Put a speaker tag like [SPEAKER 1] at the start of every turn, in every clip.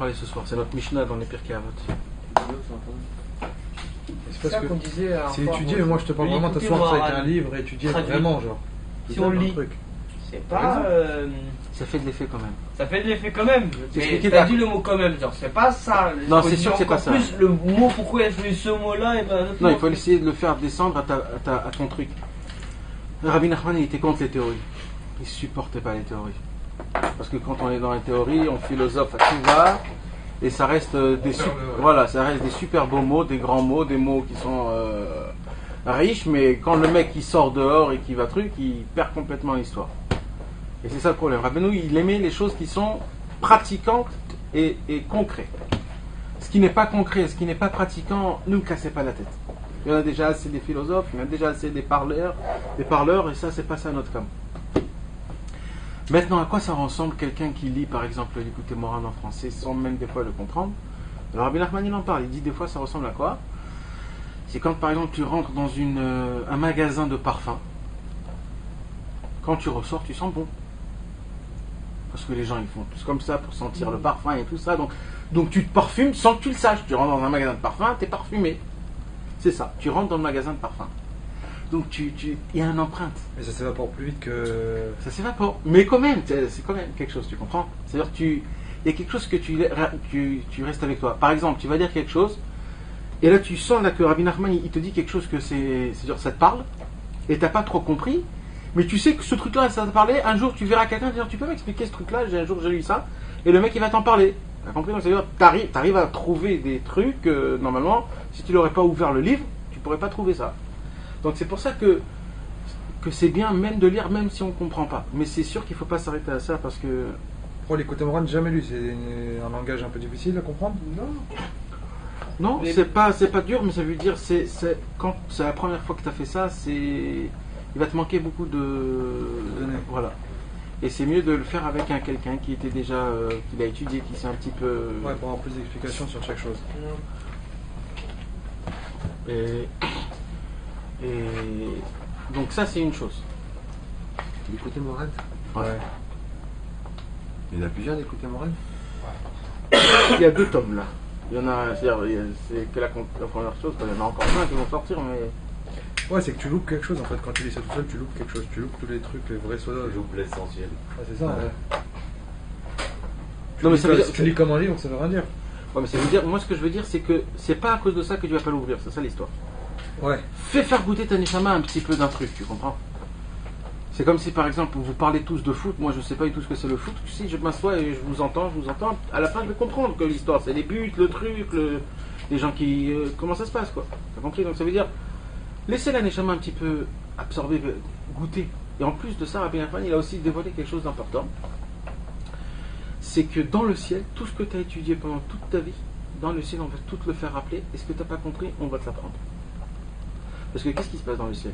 [SPEAKER 1] parler ce soir. C'est notre Mishnah dans les Pirkei Avot.
[SPEAKER 2] C'est ça qu'on disait.
[SPEAKER 3] C'est étudié, mais moi je te parle vraiment t'asseoir avec un livre et étudier vraiment, genre.
[SPEAKER 2] Si on le lit, c'est pas.
[SPEAKER 1] Ça fait de l'effet quand même.
[SPEAKER 2] Ça fait de l'effet quand même. Mais
[SPEAKER 1] t'as
[SPEAKER 2] t'as dit le mot quand même, genre c'est pas ça.
[SPEAKER 1] Non, c'est sûr que c'est pas ça.
[SPEAKER 2] Plus le mot, pourquoi il a fait ce mot-là et ben.
[SPEAKER 1] Non, il faut essayer de le faire descendre à ton truc. Rabbi Nachman, il était contre les théories. Il supportait pas les théories. Parce que quand on est dans les théories, on philosophe à tout va. Et ça reste ça reste des super beaux mots, des grands mots, des mots qui sont riches, mais quand le mec il sort dehors et qui va il perd complètement l'histoire. Et c'est ça le problème. Rabbeinu, il aimait les choses qui sont pratiquantes et concrètes. Ce qui n'est pas concret, ce qui n'est pas pratiquant, ne me cassez pas la tête. Il y en a déjà assez des philosophes, il y en a déjà assez des parleurs, et ça c'est pas ça notre cas. Maintenant, à quoi ça ressemble quelqu'un qui lit par exemple l'écoute Moran en français sans même des fois le comprendre? Alors Rabbi Nachman il en parle, il dit des fois ça ressemble à quoi? C'est quand par exemple tu rentres dans un magasin de parfums, quand tu ressors tu sens bon. Parce que les gens ils font tous comme ça pour sentir le parfum et tout ça, donc tu te parfumes sans que tu le saches. Tu rentres dans un magasin de parfums, tu es parfumé. C'est ça, tu rentres dans le magasin de parfums. Donc il y a une empreinte.
[SPEAKER 3] Mais ça s'évapore plus vite que...
[SPEAKER 1] Ça s'évapore. Mais quand même, c'est quand même quelque chose, tu comprends? C'est-à-dire il y a quelque chose que tu restes avec toi. Par exemple, tu vas dire quelque chose, et là tu sens là, que Rabbi Nachman il te dit quelque chose que c'est-à-dire ça te parle, et t'as pas trop compris, mais tu sais que ce truc-là, ça te parlait, un jour tu verras quelqu'un dire tu peux m'expliquer ce truc-là, un jour j'ai lu ça, et le mec il va t'en parler. T'as compris? Donc c'est-à-dire t'arrives à trouver des trucs, normalement, si tu n'aurais pas ouvert le livre, tu pourrais pas trouver ça. Donc c'est pour ça que c'est bien même de lire, même si on ne comprend pas. Mais c'est sûr qu'il ne faut pas s'arrêter à ça parce que...
[SPEAKER 3] Pour l'écoute Moran, jamais lu, c'est un langage un peu difficile à comprendre?
[SPEAKER 1] Non, c'est pas dur, mais ça veut dire quand c'est la première fois que tu as fait ça, il va te manquer beaucoup de données. Voilà. Et c'est mieux de le faire avec quelqu'un qui était déjà, qui l'a étudié, qui sait un petit peu...
[SPEAKER 3] Ouais, pour avoir plus d'explications sur chaque chose.
[SPEAKER 1] Et donc ça c'est une chose.
[SPEAKER 4] L'écoute Moran?
[SPEAKER 1] Ouais.
[SPEAKER 4] Il y en a plusieurs d'écouter Moran?
[SPEAKER 1] Il y a 2 tomes là. Il y en a, c'est que la première chose, il y en a encore plein qui vont sortir, mais...
[SPEAKER 3] Ouais, c'est que tu loupes quelque chose en fait, quand tu lis ça tout seul, tu loupes quelque chose, tu loupes tous les trucs, les vrais sodas.
[SPEAKER 4] Tu loupes l'essentiel.
[SPEAKER 3] Ouais, c'est ça, ouais.
[SPEAKER 1] Non, mais ça veut dire...
[SPEAKER 3] tu lis comme un livre, ça veut rien dire.
[SPEAKER 1] Ouais, mais ça veut dire, moi ce que je veux dire, c'est que c'est pas à cause de ça que tu vas pas l'ouvrir, c'est ça l'histoire.
[SPEAKER 3] Ouais.
[SPEAKER 1] Fais faire goûter ta neshama un petit peu d'un truc, tu comprends? C'est comme si par exemple vous parlez tous de foot, moi je sais pas du tout ce que c'est le foot, si je m'assois et je vous entends, à la fin je vais comprendre que l'histoire c'est les buts, le truc, les gens qui... comment ça se passe quoi, t'as compris? Donc ça veut dire, laissez la neshama un petit peu absorber, goûter. Et en plus de ça, Rabbi Nachman il a aussi dévoilé quelque chose d'important, c'est que dans le ciel, tout ce que tu as étudié pendant toute ta vie, dans le ciel on va tout te le faire rappeler, et ce que tu n'as pas compris, on va te l'apprendre. Parce que qu'est-ce qui se passe dans le ciel?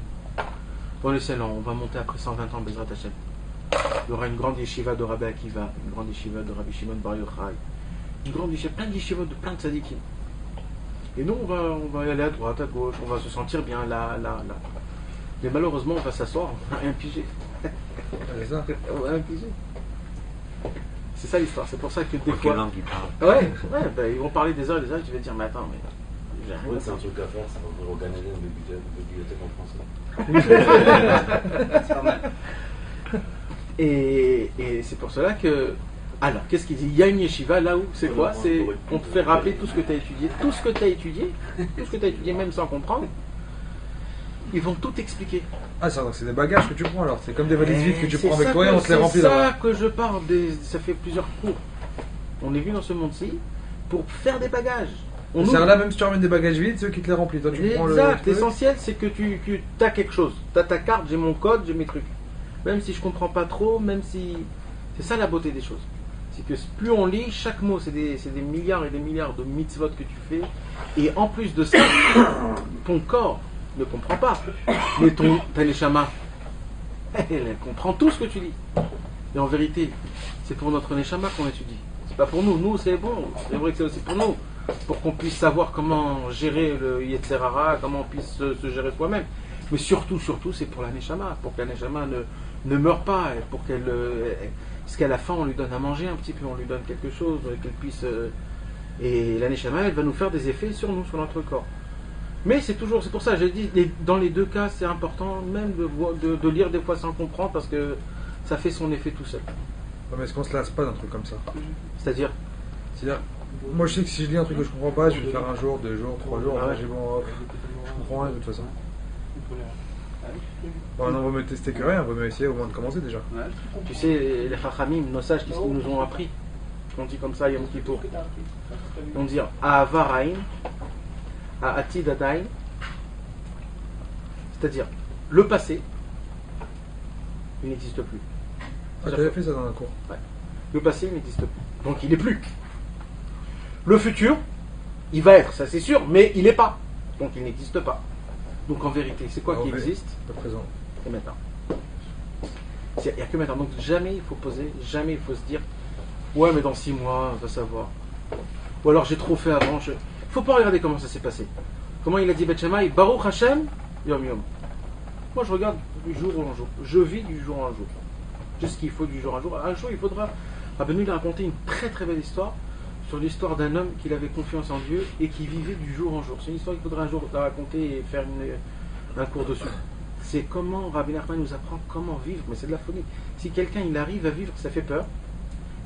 [SPEAKER 1] Dans le ciel, on va monter après 120 ans, Bezrat Hashem. Il y aura une grande yeshiva de Rabbi Akiva, une grande yeshiva de Rabbi Shimon Bar Yochai, une grande yeshiva, plein de yeshivot de plein de tzadikim. Et nous, on va y aller à droite, à gauche, on va se sentir bien là. Mais malheureusement, on va s'asseoir, on va rien piger.
[SPEAKER 3] C'est ça.
[SPEAKER 1] On va rien piger. C'est ça l'histoire, c'est pour ça que des fois...
[SPEAKER 4] Quelle langue ils parlent?
[SPEAKER 1] Ouais, ils vont parler des heures et des heures, et tu vas dire, mais attends, mais...
[SPEAKER 4] Ouais, c'est un truc à faire, ça va vous organiser une bibliothèque en français.
[SPEAKER 2] C'est pas mal.
[SPEAKER 1] Et c'est pour cela que... Alors, qu'est-ce qu'il dit? Il y a une yeshiva là où, c'est quoi? C'est on te fait rappeler tout ce que tu as étudié, tout ce que tu as étudié, même sans comprendre. Ils vont tout expliquer.
[SPEAKER 3] Ah, c'est des bagages que tu prends alors, c'est comme des valises vides que tu prends avec toi et on te les remplit
[SPEAKER 1] là.
[SPEAKER 3] là.
[SPEAKER 1] C'est ça que je parle, ça fait plusieurs cours. On est venu dans ce monde-ci pour faire des bagages.
[SPEAKER 3] C'est là, même si tu ramènes des bagages vides, ceux qui te les remplissent. Toi, tu prends
[SPEAKER 1] exact, l'essentiel c'est que tu as quelque chose. Tu as ta carte, j'ai mon code, j'ai mes trucs. Même si je comprends pas trop, même si. C'est ça la beauté des choses. C'est que plus on lit, chaque mot, c'est des milliards et des milliards de mitzvot que tu fais. Et en plus de ça, ton corps ne comprend pas. Mais ta neshama, elle comprend tout ce que tu dis. Et en vérité, c'est pour notre neshama qu'on étudie. C'est pas pour nous. Nous, c'est bon. C'est vrai que c'est aussi pour nous. Pour qu'on puisse savoir comment gérer le Yetzer Hara, comment on puisse se gérer soi-même. Mais surtout, c'est pour la neshama. Pour que la neshama ne meure pas. Pour qu'elle... Parce qu'à la fin, on lui donne à manger un petit peu, on lui donne quelque chose, qu'elle puisse. Et la Neshama, elle va nous faire des effets sur nous, sur notre corps. Mais c'est pour ça, j'ai dit, dans les deux cas, c'est important même de lire des fois sans comprendre, parce que ça fait son effet tout seul.
[SPEAKER 3] Ouais, mais est-ce qu'on se lasse pas d'un truc comme ça?
[SPEAKER 1] C'est-à-dire,
[SPEAKER 3] moi je sais que si je lis un truc que je comprends pas, je vais le faire 1 jour, 2 jours, 3 jours,
[SPEAKER 1] Ah ouais.
[SPEAKER 3] après, je comprends rien de toute façon. Bon, on va me tester que rien, on va me essayer au moins de commencer déjà.
[SPEAKER 1] tu sais, les Chachamim, nos sages, qu'est-ce qu'ils nous ont appris? On dit comme ça, Yom Kippour. On dit Ahavaraim, A'atid Adain, c'est-à-dire le passé, il n'existe plus.
[SPEAKER 3] Ah, t'avais fait ça dans un cours.
[SPEAKER 1] Le passé, il n'existe plus. Donc il n'est plus. Le futur, il va être, ça c'est sûr, mais il n'est pas. Donc il n'existe pas. Donc en vérité, c'est quoi qui existe?
[SPEAKER 3] Le présent.
[SPEAKER 1] Et maintenant. Il n'y a que maintenant. Donc jamais il faut poser, jamais il faut se dire ouais, mais dans 6 mois, on va savoir. Ou alors j'ai trop fait avant. Il ne faut pas regarder comment ça s'est passé. Comment il a dit Beth Shammai, Baruch Hashem, Yom Yom. Moi je regarde du jour en jour. Je vis du jour en jour. C'est ce qu'il faut du jour en jour. Un jour il faudra. Rabbeinu a raconté une très très belle histoire sur l'histoire d'un homme qui avait confiance en Dieu et qui vivait du jour en jour. C'est une histoire qu'il faudra un jour la raconter et faire un cours dessus. C'est comment Rabbi Nachman nous apprend comment vivre, mais c'est de la folie. Si quelqu'un il arrive à vivre, ça fait peur.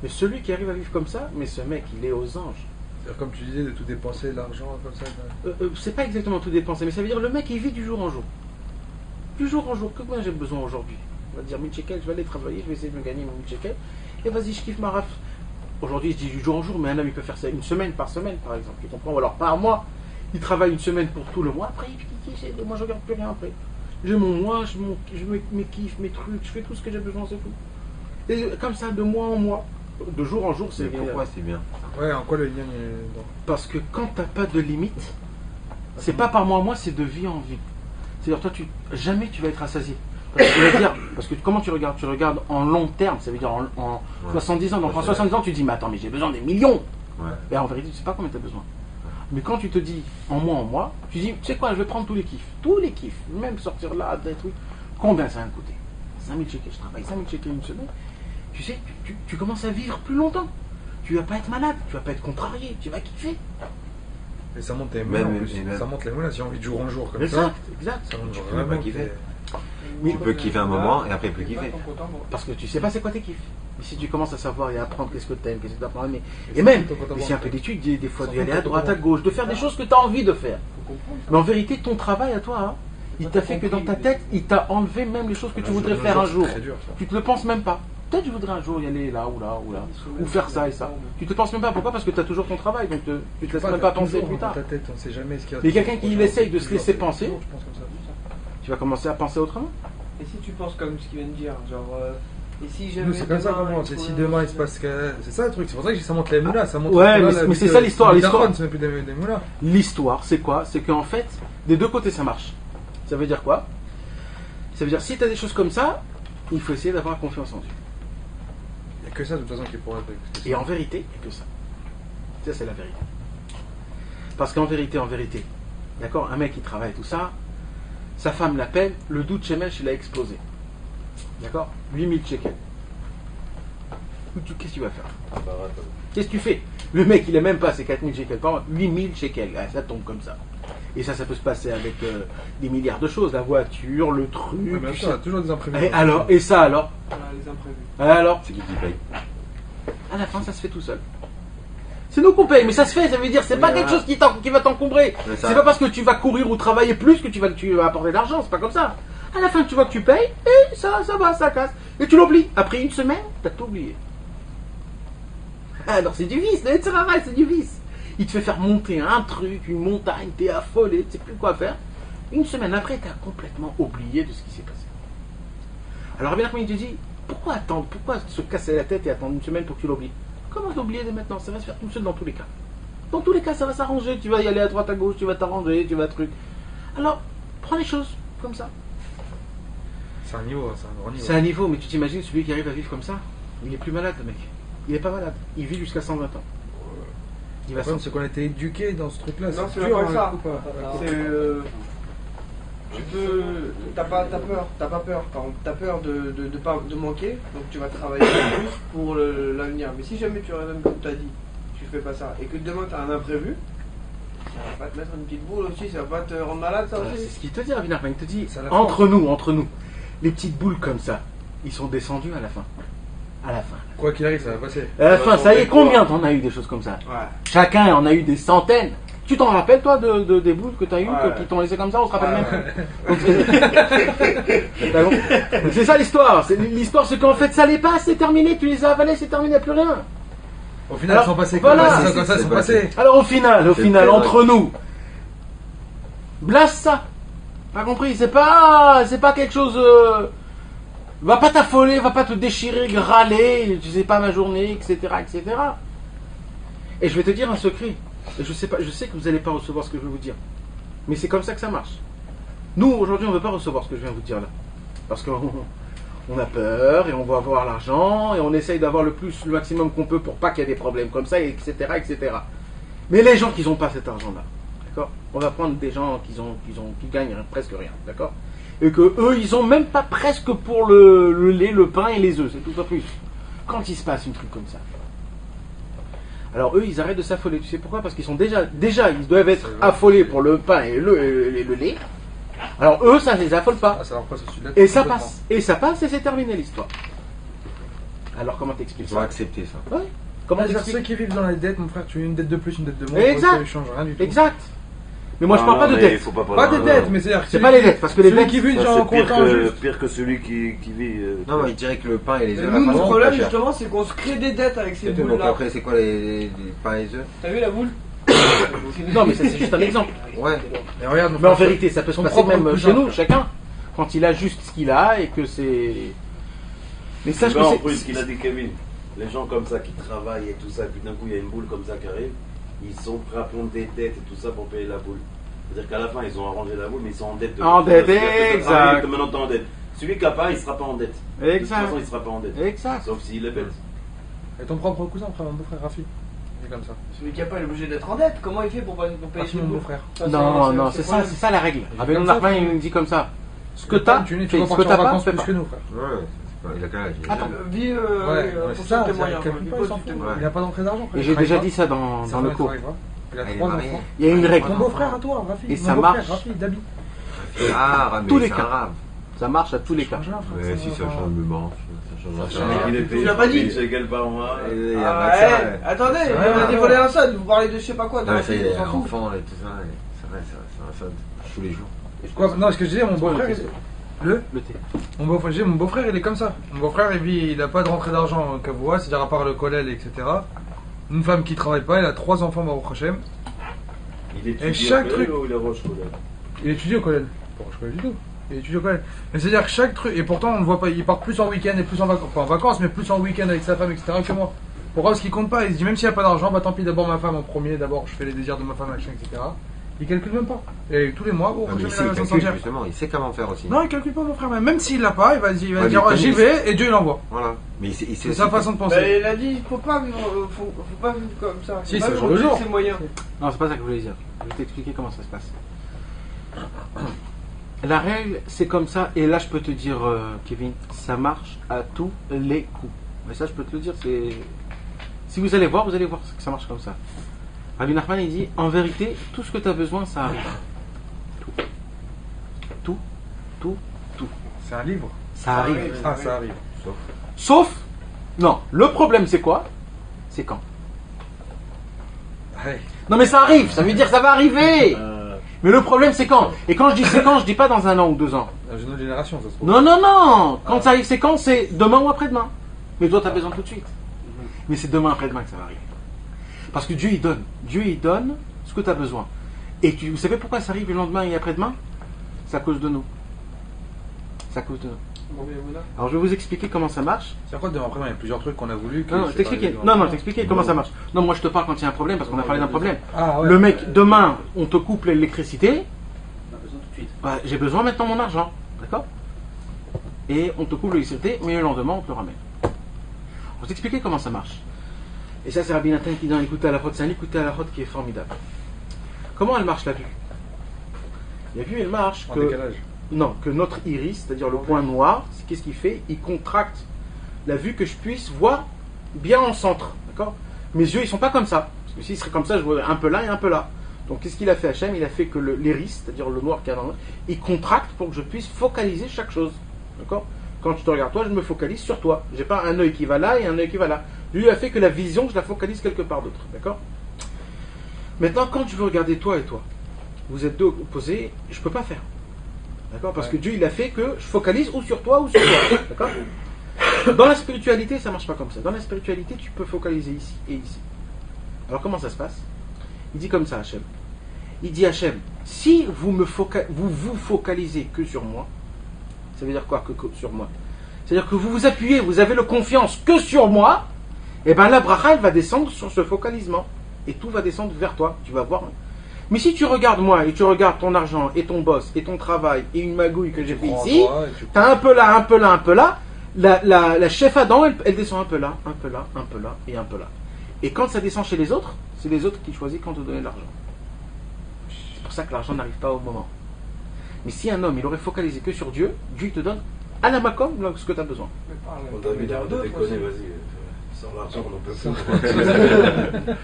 [SPEAKER 1] Mais celui qui arrive à vivre comme ça, mais ce mec il est aux anges.
[SPEAKER 3] C'est-à-dire, comme tu disais, de tout dépenser, l'argent comme ça.
[SPEAKER 1] C'est pas exactement tout dépenser, mais ça veut dire le mec il vit du jour en jour. Du jour en jour, que moi j'ai besoin aujourd'hui? On va dire 1000 shekels, je vais aller travailler, je vais essayer de me gagner 1000 shekels. Et vas-y, je kiffe ma raf. Aujourd'hui, je dis du jour en jour, mais un homme il peut faire ça une semaine, par exemple. Tu comprends? Ou alors par mois, il travaille une semaine pour tout le mois. Après, moi je regarde plus rien après. J'ai mon mois, je mes kiffs, mes trucs, je fais tout ce que j'ai besoin, c'est tout. Et comme ça, de mois en mois, de jour en jour, c'est
[SPEAKER 5] Mais
[SPEAKER 1] bien.
[SPEAKER 5] pourquoi c'est bien?
[SPEAKER 3] Ouais, en quoi le lien est dans...
[SPEAKER 1] Parce que quand t'as pas de limite, c'est pas par mois en mois, c'est de vie en vie. C'est-à-dire, toi, jamais tu vas être rassasié. Parce que comment tu regardes? Tu regardes en long terme, ça veut dire en 70 ans. Donc en 70 ans, tu te dis, mais attends, mais j'ai besoin des millions.
[SPEAKER 5] Ouais.
[SPEAKER 1] Et en vérité, tu sais pas combien tu as besoin. Mais quand tu te dis en mois, tu dis, tu sais quoi, je vais prendre tous les kiffs, même sortir là, des trucs. Combien ça va me coûter? 5000 shekels, je travaille 5000 shekels une semaine. Tu sais, tu commences à vivre plus longtemps. Tu vas pas être malade, tu vas pas être contrarié, tu vas kiffer.
[SPEAKER 3] Et ça monte les
[SPEAKER 5] Même-
[SPEAKER 3] moulins en plus.
[SPEAKER 5] même-
[SPEAKER 3] Ça monte les moulins si on vit de jour en jour comme
[SPEAKER 1] Exact,
[SPEAKER 3] ça.
[SPEAKER 1] exact.
[SPEAKER 3] Ça monte
[SPEAKER 5] Tu peux
[SPEAKER 3] vraiment
[SPEAKER 5] pas kiffer.
[SPEAKER 1] Mais-
[SPEAKER 5] Tu peux kiffer un moment et après plus kiffer.
[SPEAKER 1] Parce que tu sais pas c'est quoi tes kiffs. Mais si tu commences à savoir et à apprendre qu'est-ce que tu aimes, qu'est-ce que tu apprends, et même, c'est un peu d'études, des fois d'y aller à droite, à gauche, de faire des choses que tu as envie de faire. Mais en vérité, ton travail à toi, hein, il t'a fait que dans ta tête, il t'a enlevé même les choses que tu voudrais faire un jour.
[SPEAKER 3] C'est très dur, ça.
[SPEAKER 1] Tu te le penses même pas. Peut-être je voudrais un jour y aller là ou là ou là, ou faire ça et ça. Tu te le penses même pas. Pourquoi? Parce que tu as toujours ton travail, donc tu te laisses même pas penser plus tard.
[SPEAKER 3] Dans ta tête, on sait jamais ce qu'il y a.
[SPEAKER 1] Mais quelqu'un qui essaye de se laisser penser,
[SPEAKER 3] Je pense comme ça.
[SPEAKER 1] tu vas commencer à penser autrement.
[SPEAKER 2] Et si tu penses comme ce qu'il vient de dire, genre. Et si jamais.
[SPEAKER 3] Nous, c'est comme ça qu'on pense. C'est si demain il se passe que. C'est ça le truc. C'est pour ça que ça monte les moulins. Ça monte
[SPEAKER 1] Ouais,
[SPEAKER 3] là,
[SPEAKER 1] mais c'est ça l'histoire. L'histoire,
[SPEAKER 3] c'est même plus des moulins.
[SPEAKER 1] l'histoire, c'est quoi? C'est qu'en fait, des deux côtés ça marche. Ça veut dire quoi? Ça veut dire si tu as des choses comme ça, il faut essayer d'avoir confiance en Dieu.
[SPEAKER 3] Il n'y a que ça de toute façon qui pourrait être.
[SPEAKER 1] Et en vérité, il n'y a que ça. Ça, c'est la vérité. Parce qu'en vérité, d'accord, un mec qui travaille tout ça, sa femme l'appelle, le doute Shemesh, il a explosé. D'accord? 8000 shekels. Qu'est-ce que tu vas faire? Qu'est-ce que tu fais? Le mec, il n'a même pas ses 4000 shekels par mois, 8000 shekels. Ah, ça tombe comme ça. Et ça peut se passer avec des milliards de choses. La voiture, le truc.
[SPEAKER 3] Ouais, bien sûr, il y a toujours des imprévus.
[SPEAKER 1] Et alors? Et ça alors?
[SPEAKER 2] Voilà, les imprévus.
[SPEAKER 1] Alors?
[SPEAKER 5] C'est qui paye?
[SPEAKER 1] À la fin, ça se fait tout seul. C'est nous qu'on paye, mais ça se fait, ça veut dire, c'est pas quelque chose qui va t'encombrer. C'est pas parce que tu vas courir ou travailler plus que tu vas apporter de l'argent, c'est pas comme ça. À la fin, tu vois que tu payes, et ça va, ça casse. Et tu l'oublies. Après une semaine, t'as tout oublié. Alors c'est du vice, le Yetzirah, c'est du vice. Il te fait faire monter un truc, une montagne, t'es affolé, tu sais plus quoi faire. Une semaine après, t'as complètement oublié de ce qui s'est passé. Alors bien après, il te dit, pourquoi attendre? Pourquoi se casser la tête et attendre une semaine pour que tu l'oublies? Comment l'oublier dès maintenant? Ça va se faire tout seul dans tous les cas. Dans tous les cas, ça va s'arranger. Tu vas y aller à droite, à gauche, tu vas t'arranger, tu vas truc. Alors, prends les choses comme ça.
[SPEAKER 3] C'est un niveau, c'est un grand niveau.
[SPEAKER 1] C'est un niveau, mais tu t'imagines celui qui arrive à vivre comme ça, il est plus malade, le mec. Il est pas malade. Il vit jusqu'à 120 ans. Il va
[SPEAKER 3] Le problème, c'est qu'on a été éduqués dans ce truc-là.
[SPEAKER 2] Non, c'est
[SPEAKER 3] dur,
[SPEAKER 2] pas ça.
[SPEAKER 3] ou pas.
[SPEAKER 2] C'est. t'as pas peur, par exemple, t'as peur de manquer, donc tu vas travailler plus pour l'avenir. Mais si jamais tu raisonnes comme tu as dit, tu fais pas ça, et que demain tu as un imprévu, ça va pas te mettre une petite boule aussi, ça va pas te rendre malade, ça
[SPEAKER 1] Voilà, c'est
[SPEAKER 2] aussi.
[SPEAKER 1] ce qu'il te dit, Rabbi Nachman. Il te dit,
[SPEAKER 3] Ça la
[SPEAKER 1] entre nous, les petites boules comme ça, ils sont descendus à la fin. À la fin.
[SPEAKER 3] Quoi qu'il arrive, ça va passer.
[SPEAKER 1] À la fin, ça y est, combien t'en as eu des choses comme ça?
[SPEAKER 2] Ouais.
[SPEAKER 1] Chacun en a eu des centaines. Tu t'en rappelles, toi, des boules que t'as eues,
[SPEAKER 2] Ouais.
[SPEAKER 1] qui t'ont laissé comme ça? On se rappelle même plus. Donc, D'accord. Donc, c'est ça l'histoire. L'histoire, c'est qu'en fait, ça les passe, c'est terminé. Tu les as avalés, c'est terminé, plus rien.
[SPEAKER 3] Au final,
[SPEAKER 1] Alors,
[SPEAKER 3] ils sont passés.
[SPEAKER 1] voilà.
[SPEAKER 3] Comme ça, ils sont passés.
[SPEAKER 1] Alors, au final,
[SPEAKER 5] très
[SPEAKER 1] entre nous, blase ça. Pas compris? C'est pas quelque chose. Va pas t'affoler, va pas te déchirer, râler, tu sais pas ma journée, etc., etc. Et je vais te dire un secret. Et je sais que vous n'allez pas recevoir ce que je vais vous dire. Mais c'est comme ça que ça marche. Nous, aujourd'hui, on ne veut pas recevoir ce que je viens de vous dire là. Parce qu'on a peur et on va avoir l'argent et on essaye d'avoir le maximum qu'on peut pour pas qu'il y ait des problèmes comme ça, etc., etc. Mais les gens qui n'ont pas cet argent-là, d'accord? On va prendre des gens qui gagnent presque rien, d'accord? Et que eux, ils ont même pas presque pour le lait, le pain et les œufs, c'est tout à plus. Quand il se passe une truc comme ça, alors eux, ils arrêtent de s'affoler. Tu sais pourquoi? Parce qu'ils sont déjà, ils doivent être affolés pour le pain et le lait. Alors eux, ça ne les affole pas.
[SPEAKER 3] Ah, ça leur passe au-dessus de la tête.
[SPEAKER 1] Et ça passe. Et ça passe et c'est terminé l'histoire. Alors comment t'expliques
[SPEAKER 5] Ils ont
[SPEAKER 1] ça?
[SPEAKER 5] accepté ça.
[SPEAKER 1] Ouais. Comment
[SPEAKER 3] Ceux
[SPEAKER 1] t'expliques?
[SPEAKER 3] qui vivent dans la dette, mon frère, tu as une dette de plus, une dette de moins.
[SPEAKER 1] Exact.
[SPEAKER 3] Ça ne change rien du tout.
[SPEAKER 1] Exact. Mais moi je parle pas de dette.
[SPEAKER 3] Pas des dettes, mais c'est-à-dire que
[SPEAKER 1] C'est pas les dettes, parce que les
[SPEAKER 3] celui
[SPEAKER 1] dettes.
[SPEAKER 3] qui vit
[SPEAKER 4] Ça,
[SPEAKER 3] genre en
[SPEAKER 4] c'est pire
[SPEAKER 3] comptant
[SPEAKER 4] que,
[SPEAKER 3] juste.
[SPEAKER 4] pire que celui qui vit.
[SPEAKER 5] Non, mais je dirais que le pain et les
[SPEAKER 2] Et
[SPEAKER 5] œufs,
[SPEAKER 2] nous,
[SPEAKER 5] la
[SPEAKER 2] notre
[SPEAKER 5] façon,
[SPEAKER 2] problème
[SPEAKER 5] pas cher.
[SPEAKER 2] justement, c'est qu'on se crée des dettes avec ces
[SPEAKER 5] Et donc
[SPEAKER 2] boules-là.
[SPEAKER 5] après, c'est quoi les pains et les œufs?
[SPEAKER 2] T'as vu la boule?
[SPEAKER 1] Non mais ça c'est juste un exemple.
[SPEAKER 5] Ouais.
[SPEAKER 3] Et regarde, mon
[SPEAKER 1] Mais en
[SPEAKER 3] frère,
[SPEAKER 1] vérité, ça peut se
[SPEAKER 3] son
[SPEAKER 1] passer
[SPEAKER 3] propre
[SPEAKER 1] même
[SPEAKER 3] cousin,
[SPEAKER 1] chez nous,
[SPEAKER 3] frère.
[SPEAKER 1] chacun. Quand il a juste ce qu'il a et que c'est. Mais sache que
[SPEAKER 4] En
[SPEAKER 1] c'est.
[SPEAKER 4] plus, ce qu'il a dit Kevin, les gens comme ça qui travaillent et tout ça, et puis d'un coup il y a une boule comme ça qui arrive, ils sont prêts à prendre des dettes et tout ça pour payer la boule. C'est-à-dire qu'à la fin ils ont arrangé la boule, mais ils sont en dette.
[SPEAKER 1] En dette,
[SPEAKER 4] C'est-à-dire que t'as
[SPEAKER 1] exact.
[SPEAKER 4] travaillé, que maintenant t'es en dette. Celui qui n'a pas, il ne sera pas en dette. De toute
[SPEAKER 1] Exact.
[SPEAKER 4] façon, il ne sera pas en dette.
[SPEAKER 1] Exact.
[SPEAKER 4] Sauf s'il est bête.
[SPEAKER 3] Et ton propre cousin, frère, mon beau-frère Rafi. Il est comme ça.
[SPEAKER 2] Celui qui a pas, il est obligé d'être en dette. Comment il fait pour payer
[SPEAKER 3] Rafi,
[SPEAKER 2] ses
[SPEAKER 3] mon
[SPEAKER 2] boules?
[SPEAKER 3] beau-frère.
[SPEAKER 1] Non, c'est ça la règle. Rabbi
[SPEAKER 3] comme ça,
[SPEAKER 1] Nachman,
[SPEAKER 3] frère.
[SPEAKER 1] il nous dit comme ça. Ce que t'as,
[SPEAKER 3] tu
[SPEAKER 1] fais.
[SPEAKER 3] vas
[SPEAKER 1] Ce que
[SPEAKER 3] partir en
[SPEAKER 1] t'as pas,
[SPEAKER 3] vacances
[SPEAKER 1] fais
[SPEAKER 3] plus
[SPEAKER 1] pas.
[SPEAKER 3] que nous, frère.
[SPEAKER 5] Ouais, il a quel âge? Il a-
[SPEAKER 1] Attends.
[SPEAKER 2] Vie
[SPEAKER 3] Ouais,
[SPEAKER 2] en
[SPEAKER 3] c'est
[SPEAKER 2] fonction
[SPEAKER 3] ça,
[SPEAKER 2] de tes
[SPEAKER 3] c'est
[SPEAKER 2] moyens.
[SPEAKER 3] calcule pas, il s'en fout.
[SPEAKER 5] Ouais.
[SPEAKER 3] Il a pas d'entrée d'argent, frère.
[SPEAKER 1] Et j'ai
[SPEAKER 3] Il
[SPEAKER 1] déjà
[SPEAKER 3] travaille
[SPEAKER 1] dit ça dans
[SPEAKER 3] pas.
[SPEAKER 1] le cours.
[SPEAKER 3] Il a
[SPEAKER 5] Ah, il est
[SPEAKER 3] 3
[SPEAKER 5] marié.
[SPEAKER 3] enfants.
[SPEAKER 1] Il y a une règle.
[SPEAKER 3] Mon beau-frère à toi, Rafi.
[SPEAKER 1] Et
[SPEAKER 3] Mon
[SPEAKER 1] ça
[SPEAKER 3] beau-frère,
[SPEAKER 1] marche.
[SPEAKER 3] Rafi, Dabi.
[SPEAKER 5] Ah, mais
[SPEAKER 1] Tous les
[SPEAKER 5] c'est
[SPEAKER 1] cas.
[SPEAKER 5] arabe.
[SPEAKER 1] Ça marche à tous les cas.
[SPEAKER 3] Change rien, frère,
[SPEAKER 5] Ouais, si ça change, mais bon. Ça change
[SPEAKER 4] Il est
[SPEAKER 2] Tu
[SPEAKER 4] payé
[SPEAKER 2] l'as pas dit.
[SPEAKER 4] 1000 shekels par mois.
[SPEAKER 5] Il y a
[SPEAKER 2] Ah,
[SPEAKER 5] pas que ça,
[SPEAKER 2] ouais.
[SPEAKER 5] ouais.
[SPEAKER 2] Attendez,
[SPEAKER 3] Ouais,
[SPEAKER 2] on a
[SPEAKER 3] ouais.
[SPEAKER 2] dévoilé un seul, vous parlez de je sais pas quoi.
[SPEAKER 5] Non, mais ça y est,
[SPEAKER 2] on s'en fout.
[SPEAKER 5] enfant et tout ça, et c'est vrai, c'est un fan tous les jours.
[SPEAKER 3] Quoi, non, ce que je disais, mon beau-frère,
[SPEAKER 1] Le thé.
[SPEAKER 3] mon beau-frère, il est comme ça. Mon beau-frère, il a pas de rentrée d'argent au Kavoua, c'est-à-dire à part le collèle, etc. Une femme qui travaille pas, il a 3 enfants, Baruch Hashem.
[SPEAKER 4] Il étudie
[SPEAKER 3] Et chaque
[SPEAKER 4] au collège
[SPEAKER 3] truc-
[SPEAKER 4] ou il est roche collège?
[SPEAKER 3] Il étudie au collège. Bon, je connais du tout. Il étudie au collège. Mais c'est-à-dire que chaque truc, et pourtant on ne voit pas, il part plus en week-end et plus en vacances, pas en vacances, mais plus en week-end avec sa femme, etc. que moi. Pourquoi? Parce qu'il compte pas, il se dit même s'il n'y a pas d'argent, bah tant pis, d'abord ma femme en premier, d'abord je fais les désirs de ma femme, machin, etc. Il calcule même pas. Et tous les mois, bon,
[SPEAKER 5] Ah, mais
[SPEAKER 3] je
[SPEAKER 5] il
[SPEAKER 3] mets
[SPEAKER 5] sait,
[SPEAKER 3] la
[SPEAKER 5] il
[SPEAKER 3] relation
[SPEAKER 5] calcule,
[SPEAKER 3] entière.
[SPEAKER 5] justement, il sait comment faire aussi.
[SPEAKER 3] Non, il calcule pas mon frère, même s'il l'a pas, il va
[SPEAKER 5] Ouais,
[SPEAKER 3] dire
[SPEAKER 5] mais
[SPEAKER 3] j'y
[SPEAKER 5] il
[SPEAKER 3] vais et Dieu il envoie.
[SPEAKER 5] Voilà. Mais il sait
[SPEAKER 3] C'est
[SPEAKER 5] aussi
[SPEAKER 3] sa
[SPEAKER 5] que-
[SPEAKER 3] façon de
[SPEAKER 2] Bah,
[SPEAKER 3] penser.
[SPEAKER 2] il a dit, faut pas vivre comme ça.
[SPEAKER 3] Si,
[SPEAKER 2] Faut
[SPEAKER 3] c'est
[SPEAKER 2] pas
[SPEAKER 3] au jour le
[SPEAKER 2] vivre
[SPEAKER 3] jour.
[SPEAKER 2] ses moyens.
[SPEAKER 1] Non, c'est pas ça que je voulais dire. Je vais t'expliquer comment ça se passe. La règle, c'est comme ça, et là je peux te dire, Kevin, ça marche à tous les coups. Mais ça, je peux te le dire, c'est. Si vous allez voir que ça marche comme ça. Rabbi Nachman, il dit, en vérité, tout ce que tu as besoin, ça arrive. Tout.
[SPEAKER 3] C'est un livre.
[SPEAKER 1] Ça arrive.
[SPEAKER 3] Ah, ça arrive.
[SPEAKER 1] Sauf, non, le problème c'est quoi? C'est quand?
[SPEAKER 3] Ouais.
[SPEAKER 1] Non mais ça arrive, ça veut dire ça va arriver. Mais le problème c'est quand? Et quand je dis c'est quand, je dis pas dans 1 an ou 2 ans.
[SPEAKER 3] Dans une autre génération, ça se trouve.
[SPEAKER 1] Non. Quand ça arrive, c'est quand? C'est demain ou après-demain. Mais toi, tu as besoin tout de suite. Mais c'est demain, après-demain que ça va arriver. Parce que Dieu, il donne. Dieu, il donne ce que tu as besoin. Et vous savez pourquoi ça arrive le lendemain et après-demain? C'est à cause de nous. C'est à cause de nous. Alors, je vais vous expliquer comment ça marche.
[SPEAKER 3] C'est quoi demain après-demain? Il y a plusieurs trucs qu'on a voulu. que
[SPEAKER 1] Non,
[SPEAKER 3] c'est
[SPEAKER 1] t'expliquer.
[SPEAKER 3] pas arrivé.
[SPEAKER 1] Non, t'expliquer comment ça marche. Non, moi, je te parle quand il y a un problème, parce qu'on a parlé d'un problème.
[SPEAKER 3] Ah, ouais.
[SPEAKER 1] Le mec, demain, on te coupe l'électricité.
[SPEAKER 4] On a besoin tout de suite.
[SPEAKER 1] Bah, j'ai besoin maintenant de mon argent, d'accord? Et on te coupe l'électricité, mais le lendemain on te le ramène. On va t'expliquer comment ça marche. Et ça, c'est Rabbi Nathan qui dit dans l'écoute à la faute, c'est un écoute à la faute qui est formidable. Comment elle marche la vue? Il a vu, il marche
[SPEAKER 3] En
[SPEAKER 1] que,
[SPEAKER 3] décalage.
[SPEAKER 1] non, que notre iris, c'est-à-dire le point noir, qu'est-ce qu'il fait? Il contracte la vue que je puisse voir bien en centre. D'accord? Mes yeux, ils sont pas comme ça. Parce que s'ils seraient comme ça, je vois un peu là et un peu là. Donc qu'est-ce qu'il a fait Hachem? Il a fait que l'iris, c'est-à-dire le noir qu'il y a dans le il contracte pour que je puisse focaliser chaque chose. D'accord? Quand je te regarde toi, je me focalise sur toi. J'ai pas un œil qui va là et un œil qui va là. Lui, il a fait que la vision, je la focalise quelque part d'autre. D'accord? Maintenant, quand je veux regarder toi et toi, vous êtes deux opposés, je peux pas faire. D'accord? Parce que Dieu, il a fait que je focalise ou sur toi ou sur toi. D'accord? Dans la spiritualité, ça marche pas comme ça. Dans la spiritualité, tu peux focaliser ici et ici. Alors comment ça se passe? Il dit comme ça, Hachem. Il dit Hachem, si vous vous focalisez que sur moi, ça veut dire quoi que sur moi? C'est-à-dire que vous vous appuyez, vous avez le confiance que sur moi, et bien la bracha, elle va descendre sur ce focalisement. Et tout va descendre vers toi. Tu vas voir. Mais si tu regardes moi et tu regardes ton argent et ton boss et ton travail et une magouille que j'ai fait ici, tu as un peu là, un peu là, un peu là. La chef Adam, elle descend un peu là, un peu là, un peu là et un peu là. Et quand ça descend chez les autres, c'est les autres qui choisissent quand te donner de l'argent. C'est pour ça que l'argent n'arrive pas au moment. Mais si un homme, il aurait focalisé que sur Dieu, Dieu te donne à la macom ce que tu as besoin.
[SPEAKER 2] Mais par
[SPEAKER 4] On
[SPEAKER 2] l'intermédiaire
[SPEAKER 4] David, arrête de
[SPEAKER 2] d'autres
[SPEAKER 4] déconner,
[SPEAKER 2] aussi.
[SPEAKER 4] vas-y. Sors l'argent, on en peut plus.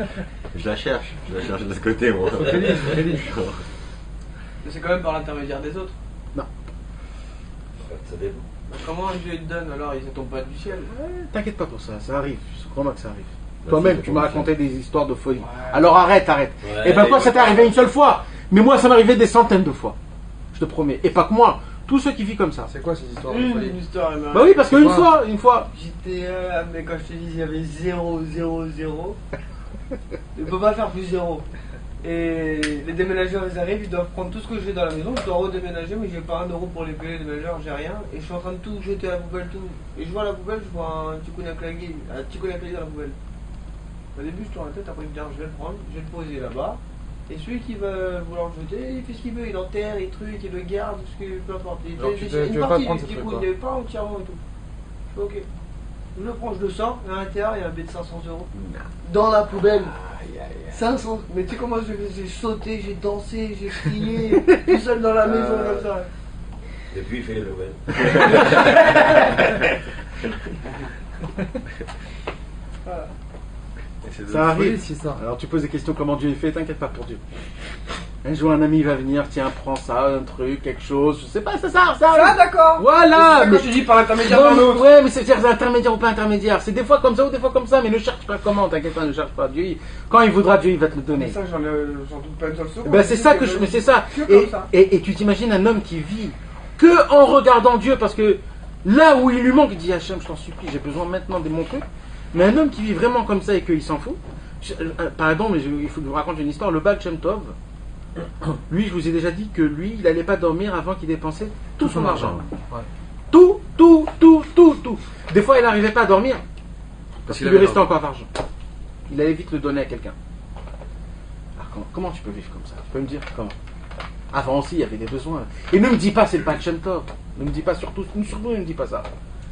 [SPEAKER 5] Je la cherche de ce côté, moi.
[SPEAKER 2] Mais c'est quand même par l'intermédiaire des autres.
[SPEAKER 4] Ça dépend.
[SPEAKER 2] Bah, comment Dieu te donne alors? Il ne tombe pas du ciel.
[SPEAKER 1] T'inquiète pas pour ça, ça arrive. Crois-moi que ça arrive.
[SPEAKER 5] Bah,
[SPEAKER 1] Toi-même,
[SPEAKER 5] c'est
[SPEAKER 1] tu
[SPEAKER 5] bon,
[SPEAKER 1] m'as
[SPEAKER 5] ça.
[SPEAKER 1] raconté des histoires de folie.
[SPEAKER 2] Ouais.
[SPEAKER 1] Alors arrête.
[SPEAKER 4] Ouais,
[SPEAKER 1] Et ben quoi,
[SPEAKER 4] et
[SPEAKER 1] ça t'est arrivé une seule fois. Mais moi, ça m'est arrivé des centaines de fois. Je te promets. Et pas que moi. Tous ceux qui vivent comme ça.
[SPEAKER 3] C'est quoi ces histoires de
[SPEAKER 2] Une
[SPEAKER 3] folie?
[SPEAKER 2] histoire. elle m'a-
[SPEAKER 1] Bah oui, parce qu'une
[SPEAKER 3] Ouais.
[SPEAKER 1] fois.
[SPEAKER 2] J'étais mais quand je te dis, il y avait 0, 0, 0. Il ne peut pas faire plus 0. Et les déménageurs, ils arrivent, ils doivent prendre tout ce que j'ai dans la maison. Je dois redéménager, mais j'ai pas 1 euro pour les payer, les déménageurs, j'ai rien. Et je suis en train de tout jeter à la poubelle, tout. Et je vois à la poubelle, je vois un petit coup claqué dans la poubelle. Au début, je tourne la tête, après je me dis, je vais le prendre, je vais le poser là-bas. Et celui qui va vouloir le jeter, il fait ce qu'il veut, il enterre, il truc, il le garde, ce que, peu importe. Il
[SPEAKER 3] Alors,
[SPEAKER 2] fait
[SPEAKER 3] tu
[SPEAKER 2] une
[SPEAKER 3] veux pas
[SPEAKER 2] partie
[SPEAKER 3] prendre
[SPEAKER 2] du
[SPEAKER 3] ce
[SPEAKER 2] petit
[SPEAKER 3] truc,
[SPEAKER 2] coup,
[SPEAKER 3] quoi.
[SPEAKER 2] il n'est pas entièrement et tout. Je fais, ok. Je le prends, je le sors, et à l'intérieur, il y a un billet de 500 euros. Dans la poubelle. 500. Mais tu sais comment j'ai sauté, j'ai dansé, j'ai crié, tout seul dans la maison comme ça.
[SPEAKER 4] Et puis il fait les nouvelles.
[SPEAKER 2] Voilà.
[SPEAKER 1] Ça arrive.
[SPEAKER 3] C'est ça.
[SPEAKER 1] Alors tu poses des questions comment Dieu est fait, t'inquiète pas pour Dieu. Un jour un ami va venir, tiens, prends ça, un truc, quelque chose, je sais pas, ça.
[SPEAKER 2] Ah d'accord.
[SPEAKER 1] Voilà,
[SPEAKER 2] Mais je te dis par l'intermédiaire d'un
[SPEAKER 1] Non,
[SPEAKER 2] autre.
[SPEAKER 1] ouais, mais c'est intermédiaire ou pas intermédiaire. C'est des fois comme ça ou des fois comme ça, mais ne cherche pas comment, t'inquiète pas, ne cherche pas. Dieu, quand il voudra, Dieu, il va te le
[SPEAKER 2] Mais
[SPEAKER 1] donner.
[SPEAKER 2] ça, j'en doute pas une seule seconde.
[SPEAKER 1] Ben c'est ça que je, mais c'est ça.
[SPEAKER 2] Que
[SPEAKER 1] Et,
[SPEAKER 2] comme ça.
[SPEAKER 1] et tu t'imagines un homme qui vit que en regardant Dieu, parce que là où il lui manque, il dit Hachem, je t'en supplie, j'ai besoin maintenant de mon truc. Mais un homme qui vit vraiment comme ça et qu'il s'en fout. Pardon, mais il faut que je vous raconte une histoire. Le Baal Shem Tov, lui, je vous ai déjà dit que lui, il n'allait pas dormir avant qu'il dépensait tout son argent.
[SPEAKER 3] Ouais.
[SPEAKER 1] Tout. Des fois, il n'arrivait pas à dormir parce qu'il lui restait encore d'argent. Il allait vite le donner à quelqu'un. Alors, comment tu peux vivre comme ça? Tu peux me dire comment? Avant aussi, il y avait des besoins. Et ne me dis pas c'est le Baal Shem Tov. Ne me dis pas surtout ne me dis pas ça.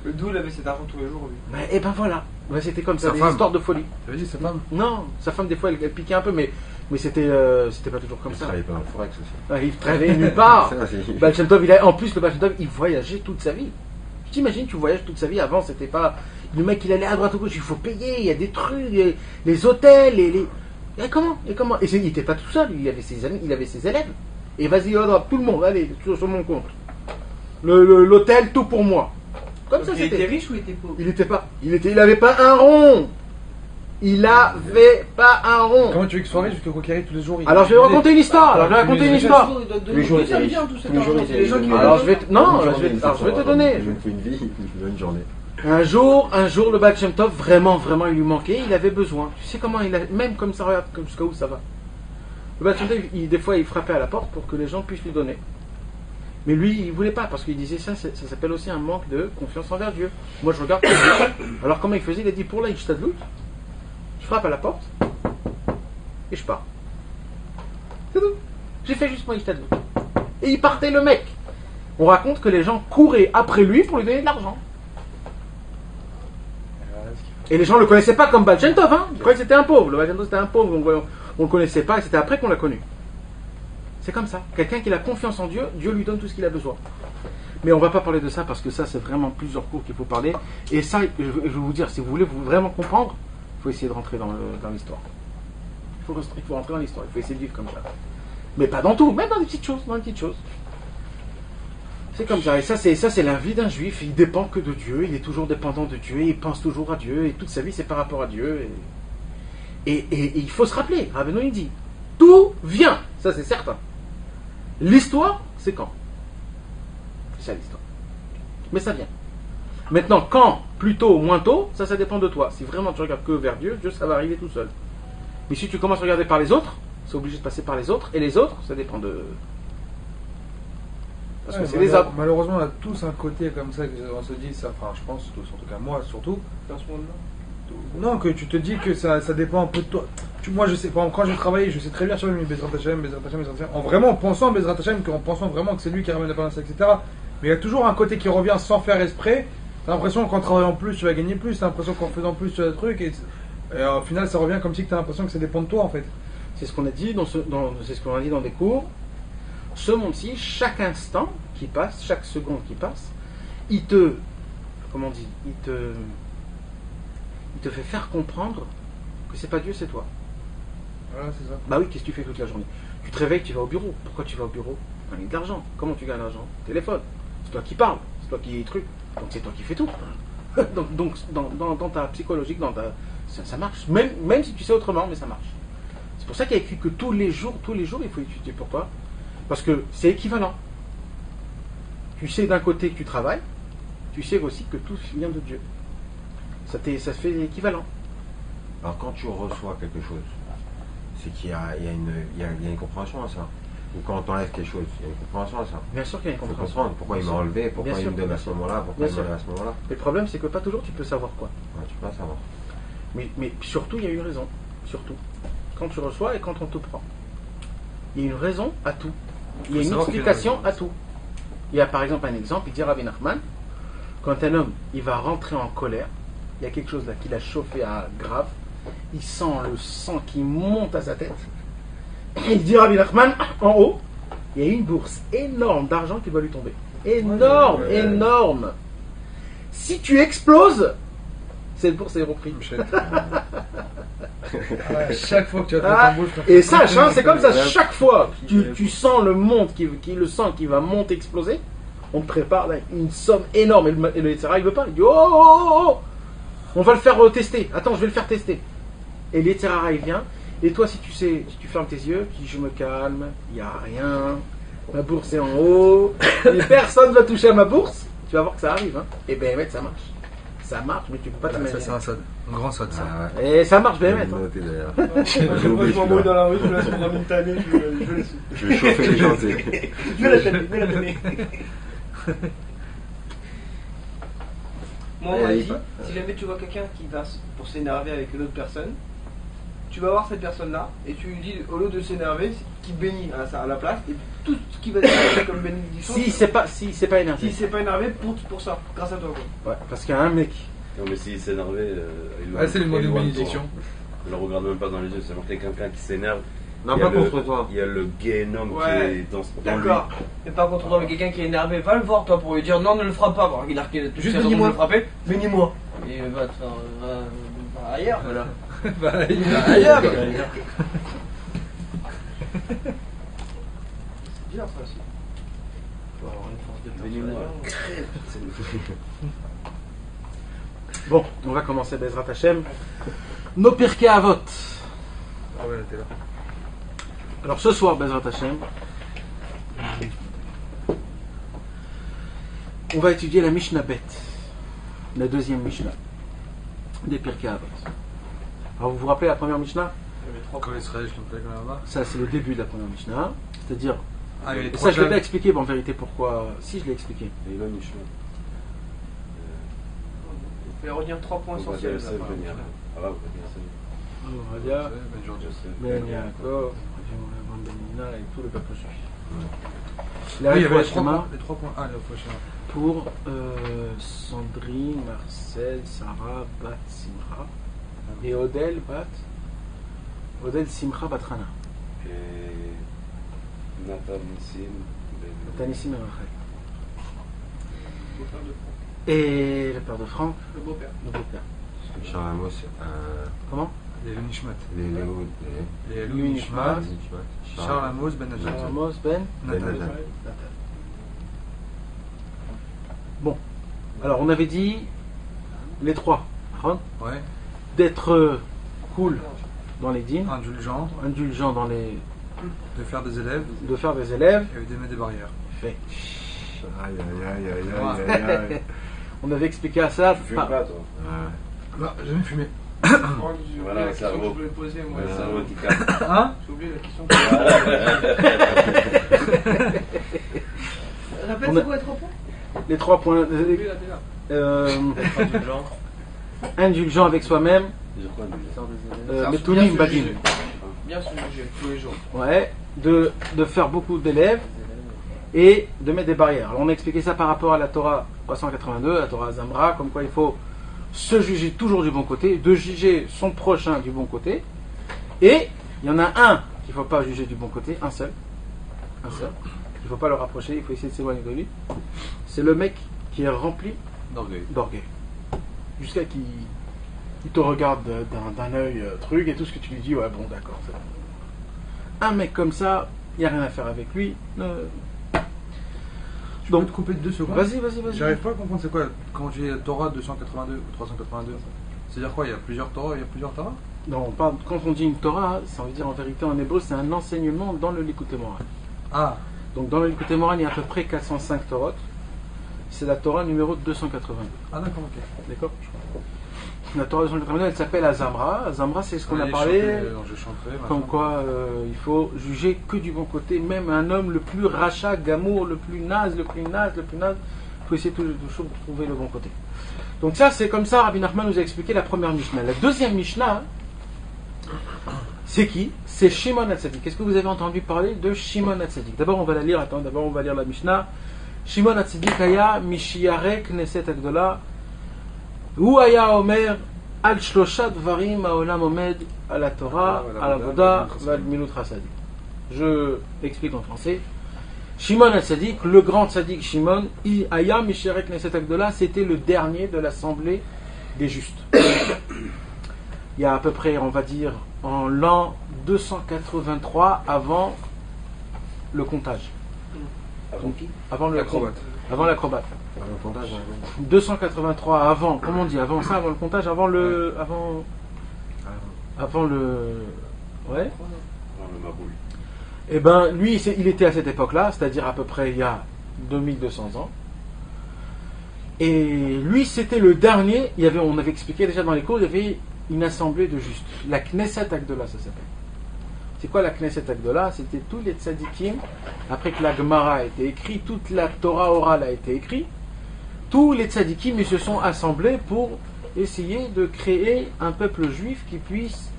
[SPEAKER 2] Le Doux, il avait cet argent tous les jours, lui.
[SPEAKER 1] Mais, et ben voilà. Ouais, c'était comme ça,
[SPEAKER 3] Sa
[SPEAKER 1] des
[SPEAKER 3] femme.
[SPEAKER 1] histoires de folie.
[SPEAKER 3] Tu veux dire, sa femme?
[SPEAKER 1] Non, sa femme, des fois, elle piquait un peu, mais c'était pas toujours comme
[SPEAKER 5] Je
[SPEAKER 1] ça.
[SPEAKER 5] travaillais pas dans le forex aussi.
[SPEAKER 1] Ah, il travaillait nulle part.
[SPEAKER 5] Ça, c'est-
[SPEAKER 1] Baal Shem Tov, en plus, le Baal Shem Tov, il voyageait toute sa vie. Tu t'imagines, tu voyages toute sa vie. Avant, c'était pas. Le mec, il allait à droite ou gauche, il faut payer, il y a des trucs, les hôtels, Et comment? Et il n'était pas tout seul, il avait ses amis, il avait ses élèves. Et vas-y, tout le monde, allez, sur mon compte. L'hôtel, tout pour moi. Comme ça,
[SPEAKER 2] il était
[SPEAKER 1] c'était.
[SPEAKER 2] riche ou il était pauvre?
[SPEAKER 1] Il avait pas un rond. Il avait pas un rond.
[SPEAKER 3] Comment tu veux qu'il soit riche, parce que quoi qu'il arrive tous les jours il...
[SPEAKER 1] Alors je vais raconter une histoire. Alors je vais raconter une histoire.
[SPEAKER 2] Il doit te
[SPEAKER 5] Tous les
[SPEAKER 2] donner
[SPEAKER 5] jours,
[SPEAKER 2] tout
[SPEAKER 5] il
[SPEAKER 2] ça
[SPEAKER 5] était
[SPEAKER 2] bien,
[SPEAKER 5] riche.
[SPEAKER 2] tout cet
[SPEAKER 5] Tous les jours,
[SPEAKER 2] argent.
[SPEAKER 5] il
[SPEAKER 2] C'est les
[SPEAKER 5] était
[SPEAKER 2] gens qui
[SPEAKER 5] riche.
[SPEAKER 2] le
[SPEAKER 1] Alors
[SPEAKER 2] donnent.
[SPEAKER 1] je vais te donner.
[SPEAKER 5] Je me fais une vie, je me donne une journée.
[SPEAKER 1] Un jour, le Baal Shem Tov, vraiment, il lui manquait, il avait besoin. Tu sais comment même comme ça, regarde jusqu'à où ça va. Le Baal Shem Tov, des fois, il frappait à la porte pour que les gens puissent lui donner. Mais lui, il voulait pas, parce qu'il disait ça s'appelle aussi un manque de confiance envers Dieu. Moi, je regarde. Alors comment il faisait? Il a dit pour la Ishtadlut, je frappe à la porte et je pars. C'est tout. J'ai fait juste mon Ishtadlut. Et il partait le mec. On raconte que les gens couraient après lui pour lui donner de l'argent. Et les gens ne le connaissaient pas comme Baal Shem Tov, hein. Ils croyaient que c'était un pauvre. Le Baal Shem Tov, c'était un pauvre, on ne le connaissait pas, et c'était après qu'on l'a connu. C'est comme ça. Quelqu'un qui a confiance en Dieu, Dieu lui donne tout ce qu'il a besoin. Mais on va pas parler de ça parce que ça, c'est vraiment plusieurs cours qu'il faut parler. Et ça, je vais vous dire, si vous voulez vraiment comprendre, il faut essayer de rentrer dans l'histoire. Il faut rentrer dans l'histoire. Il faut essayer de vivre comme ça. Mais pas dans tout, même dans des petites choses. C'est comme ça. Et ça, c'est la vie d'un juif. Il dépend que de Dieu. Il est toujours dépendant de Dieu. Il pense toujours à Dieu. Et toute sa vie, c'est par rapport à Dieu. Et il faut se rappeler. Rabbeinu, il dit, tout vient. Ça, c'est certain. L'histoire, c'est quand? C'est ça l'histoire. Mais ça vient. Maintenant, quand, plus tôt ou moins tôt, ça dépend de toi. Si vraiment tu regardes que vers Dieu, ça va arriver tout seul. Mais si tu commences à regarder par les autres, c'est obligé de passer par les autres. Et les autres, ça dépend de... Parce que c'est les autres.
[SPEAKER 3] Malheureusement, on a tous un côté comme ça, on se dit, ça, enfin, je pense tous, en tout cas moi surtout.
[SPEAKER 2] Dans ce monde-là.
[SPEAKER 3] Non, que tu te dis que ça dépend un peu de toi. Moi, je sais, par exemple, quand je travaillais, je sais très bien sur le Bezrat Hashem, en vraiment pensant à Bezrat Hashem, en pensant vraiment que c'est lui qui ramène la balance, etc. Mais il y a toujours un côté qui revient sans faire exprès. T'as l'impression qu'en travaillant plus, tu vas gagner plus. T'as l'impression qu'en faisant plus, tu as des trucs. Et au final, ça revient comme si tu as l'impression que ça dépend de toi, en fait.
[SPEAKER 1] C'est ce qu'on a dit c'est ce qu'on a dit dans des cours. Ce monde-ci, chaque instant qui passe, chaque seconde qui passe, il te fait faire comprendre que c'est pas Dieu, c'est toi.
[SPEAKER 3] Voilà, c'est ça.
[SPEAKER 1] Bah oui, qu'est-ce que tu fais toute la journée? Tu te réveilles, tu vas au bureau. Pourquoi tu vas au bureau? Gagner de l'argent. Comment tu gagnes de l'argent? Téléphone. C'est toi qui parles, c'est toi qui truc. Donc c'est toi qui fais tout. donc dans ta psychologique, ça marche. Même si tu sais autrement, mais ça marche. C'est pour ça qu'il y a écrit que tous les jours, il faut étudier. Pourquoi? Parce que c'est équivalent. Tu sais d'un côté que tu travailles, tu sais aussi que tout vient de Dieu. Ça fait équivalent.
[SPEAKER 5] Alors quand tu reçois quelque chose, c'est qu'il y a une compréhension à ça. Ou quand on t'enlève quelque chose, il y a une compréhension à ça.
[SPEAKER 1] Bien sûr qu'il y a une
[SPEAKER 5] Il faut
[SPEAKER 1] compréhension.
[SPEAKER 5] comprendre pourquoi il m'a enlevé, pourquoi il me donne à ce moment-là, pourquoi il me donne à ce moment-là.
[SPEAKER 1] Mais le problème, c'est que pas toujours tu peux savoir quoi.
[SPEAKER 5] Ouais, tu peux pas savoir.
[SPEAKER 1] Mais surtout, il y a une raison. Surtout. Quand tu reçois et quand on te prend. Il y a une raison à tout. Il y a une explication à tout. Il y a par exemple un exemple, il dit Rabbi Nachman, quand un homme il va rentrer en colère, il y a quelque chose là qui l'a chauffé à grave, il sent le sang qui monte à sa tête. Il dit Rabbi Nachman, en haut, il y a une bourse énorme d'argent qui va lui tomber. Énorme, énorme. Si tu exploses, cette bourse est reprise.
[SPEAKER 3] Chaque fois que tu as ton bouche.
[SPEAKER 1] Et sache, c'est comme ça, chaque fois que tu sens le sang qui va monter, exploser, on te prépare là, une somme énorme. Et le Yetzirah, il veut pas. Il dit oh, on va le faire tester. Attends, je vais le faire tester. Et le Yetzirah, il vient. Et toi, si tu fermes tes yeux, tu dis je me calme, il n'y a rien, ma bourse est en haut, et personne ne va toucher à ma bourse, tu vas voir que ça arrive. Hein. Et ben, mec, ça marche. Ça marche, mais tu peux pas te mettre.
[SPEAKER 3] Ça, c'est un sod. Un grand sod, ça.
[SPEAKER 5] Ah ouais.
[SPEAKER 1] Et ça marche, ben, mec.
[SPEAKER 2] Je m'embrouille dans la rue, je me laisse pour une tannée, je laisse.
[SPEAKER 5] Je vais chauffer les gens, c'est.
[SPEAKER 2] Je vais la donner. Moi, on m'a dit, si jamais tu vois quelqu'un qui va pour s'énerver avec une autre personne, tu vas voir cette personne-là et tu lui dis, au lieu de s'énerver, qu'il bénit à la place et tout ce qui va être comme bénédiction.
[SPEAKER 1] Si c'est pas énervé.
[SPEAKER 2] Si c'est pas énervé pour ça, grâce à toi. Quoi.
[SPEAKER 1] Ouais, parce qu'il y a un mec.
[SPEAKER 4] Non, mais s'il s'énervait,
[SPEAKER 3] c'est le mot de bénédiction.
[SPEAKER 4] Ne le regarde même pas dans les yeux, c'est marqué quelqu'un qui s'énerve.
[SPEAKER 5] Non, pas contre toi.
[SPEAKER 4] Il y a le Guénom qui est dans lui.
[SPEAKER 2] D'accord. Mais par contre, dans quelqu'un qui est énervé, va le voir toi pour lui dire non, ne le frappe pas. Bon, il a
[SPEAKER 3] juste bénis-moi.
[SPEAKER 2] Le frapper, bénis-moi. Et va te faire ailleurs. Voilà.
[SPEAKER 3] Ailleurs.
[SPEAKER 2] C'est bien ça aussi. Faut avoir une force de
[SPEAKER 4] Bénis-moi.
[SPEAKER 1] Bon, on va commencer Bezrat Hashem. Nos Pirkei Avot.
[SPEAKER 3] Ah ouais, t'es là.
[SPEAKER 1] Alors ce soir, Bezrat Hashem, on va étudier la Mishnah Bet, la deuxième Mishnah des Pirkei Avot. Alors vous vous rappelez la première Mishnah?
[SPEAKER 3] Quand Israël, je t'en prie, quand même.
[SPEAKER 1] Ça c'est le début de la première Mishnah, c'est-à-dire,
[SPEAKER 3] Et
[SPEAKER 1] ça je ne l'ai pas expliqué, mais en vérité pourquoi, si je l'ai expliqué.
[SPEAKER 4] Et là, Mishnah.
[SPEAKER 2] Je vais redire 3 points essentiels.
[SPEAKER 1] Radia, Ben Yaakov, Ben Nina et tout le peuple juif.
[SPEAKER 3] Il y avait les 3
[SPEAKER 1] Shema
[SPEAKER 3] points. Ah, le prochain.
[SPEAKER 1] pour Sandrine, Marcel, Sarah, Bat Simcha et Odel Simcha Batrana.
[SPEAKER 4] Nathan Nissim.
[SPEAKER 1] Tanissim et Rachel.
[SPEAKER 2] Beau-père de Franck.
[SPEAKER 1] Et le père de Franck,
[SPEAKER 2] Le beau-père.
[SPEAKER 1] le beau-père.
[SPEAKER 5] Charles Amos,
[SPEAKER 1] Comment?
[SPEAKER 3] Les Nishmat.
[SPEAKER 5] les
[SPEAKER 3] Les
[SPEAKER 1] Louis
[SPEAKER 3] Louis
[SPEAKER 1] Nishmat.
[SPEAKER 3] Nishmat. Charles Amos, Ben Nathan.
[SPEAKER 1] Amos, Ben,
[SPEAKER 5] Ben Nathan.
[SPEAKER 1] Nathan. Bon, alors on avait dit les trois, hein,
[SPEAKER 3] Ouais.
[SPEAKER 1] d'être cool dans les dîmes,
[SPEAKER 3] Indulgent,
[SPEAKER 1] indulgent dans les,
[SPEAKER 3] de faire des élèves
[SPEAKER 1] de faire des élèves.
[SPEAKER 3] et de mettre des barrières.
[SPEAKER 1] Fait.
[SPEAKER 5] Aïe aïe aïe aïe aïe aïe aïe.
[SPEAKER 1] On avait expliqué à ça.
[SPEAKER 4] Tu fumes pas, toi?
[SPEAKER 3] Bah, jamais fumé.
[SPEAKER 2] J'ai oublié
[SPEAKER 4] Voilà,
[SPEAKER 2] la
[SPEAKER 4] le
[SPEAKER 2] question que
[SPEAKER 4] cerveau.
[SPEAKER 2] je voulais poser, moi.
[SPEAKER 4] Le cerveau qui capte.
[SPEAKER 3] Hein?
[SPEAKER 2] J'ai oublié la question que Répète,
[SPEAKER 1] On a-
[SPEAKER 2] c'est quoi les 3 points?
[SPEAKER 1] Les 3 points.
[SPEAKER 2] J'ai oublié la déjà.
[SPEAKER 1] Indulgent avec soi-même.
[SPEAKER 4] Je crois déjà.
[SPEAKER 2] Bien
[SPEAKER 1] Metounim
[SPEAKER 2] sûr,
[SPEAKER 1] Badim.
[SPEAKER 2] Bien sûr, j'ai tous les jours.
[SPEAKER 1] Ouais, de faire beaucoup d'élèves et de mettre des barrières. Alors on a expliqué ça par rapport à la Torah 382, la Torah Zamra, comme quoi il faut se juger toujours du bon côté, de juger son prochain du bon côté. Et il y en a un qu'il ne faut pas juger du bon côté, un seul. Un seul. Il ne faut pas le rapprocher, il faut essayer de s'éloigner de lui. C'est le mec qui est rempli
[SPEAKER 3] D'orgueil.
[SPEAKER 1] d'orgueil. Jusqu'à qu'il il te regarde d'un œil truc et tout ce que tu lui dis, ouais bon d'accord. C'est bon. Un mec comme ça, il n'y a rien à faire avec lui.
[SPEAKER 3] Je peux te couper de 2 secondes?
[SPEAKER 1] Vas-y.
[SPEAKER 3] J'arrive pas à comprendre c'est quoi quand tu dis Torah 282 ou 382. C'est-à-dire quoi? Il y a plusieurs Torahs, il y a plusieurs Torahs?
[SPEAKER 1] Non, quand on dit une Torah, ça veut dire en vérité en hébreu, c'est un enseignement dans le Likutei Moharan.
[SPEAKER 3] Ah,
[SPEAKER 1] Donc dans le Likutei Moharan, il y a à peu près 405 Torahs. C'est la Torah numéro 282.
[SPEAKER 3] ah d'accord, ok.
[SPEAKER 1] D'accord? La Torah 282, elle s'appelle Azamra. Azamra, c'est ce qu'on a
[SPEAKER 3] Allez,
[SPEAKER 1] parlé.
[SPEAKER 3] je chanterai, machin.
[SPEAKER 1] Comme quoi, il faut juger que du bon côté. Même un homme le plus rachat, gamour, le plus naze, il faut essayer toujours de trouver le bon côté. Donc ça, c'est comme ça, Rabbi Nachman nous a expliqué la première Mishnah. La deuxième Mishnah, c'est qui? C'est Shimon HaTzadik. Est-ce que vous avez entendu parler de Shimon HaTzadik? D'abord, on va la lire. Attends, d'abord, on va lire la Mishnah. Shimon HaTzadik aya mishiyare knesset agdola. Hu aya omer al shlosha dvarim haolam omed al haTorah, al avoda val milut chassadim. Je explique en français. Shimon HaTzadik, le grand tzaddik Shimon, aya mishiyare knesset agdola, c'était le dernier de l'assemblée des justes. Il y a à peu près, on va dire, en l'an 283 avant le comptage.
[SPEAKER 4] Avant qui?
[SPEAKER 1] Avant
[SPEAKER 3] L'acrobate.
[SPEAKER 1] Avant l'acrobate.
[SPEAKER 5] Par le comptage,
[SPEAKER 1] 283 avant, comment on dit? Avant ça, avant le comptage, avant le. Avant le. Ouais.
[SPEAKER 4] Avant le Maboul.
[SPEAKER 1] Et ben lui, il était à cette époque-là, c'est-à-dire à peu près il y a 2200 ans. Et lui, c'était le dernier. On avait expliqué déjà dans les cours, il y avait une assemblée de justes. La Knesset Agdola, ça s'appelle. C'est quoi la Knesset Agdola? C'était tous les tzadikim, après que la Gemara a été écrite, toute la Torah orale a été écrite, tous les tzadikim ils se sont assemblés pour essayer de créer un peuple juif qui puisse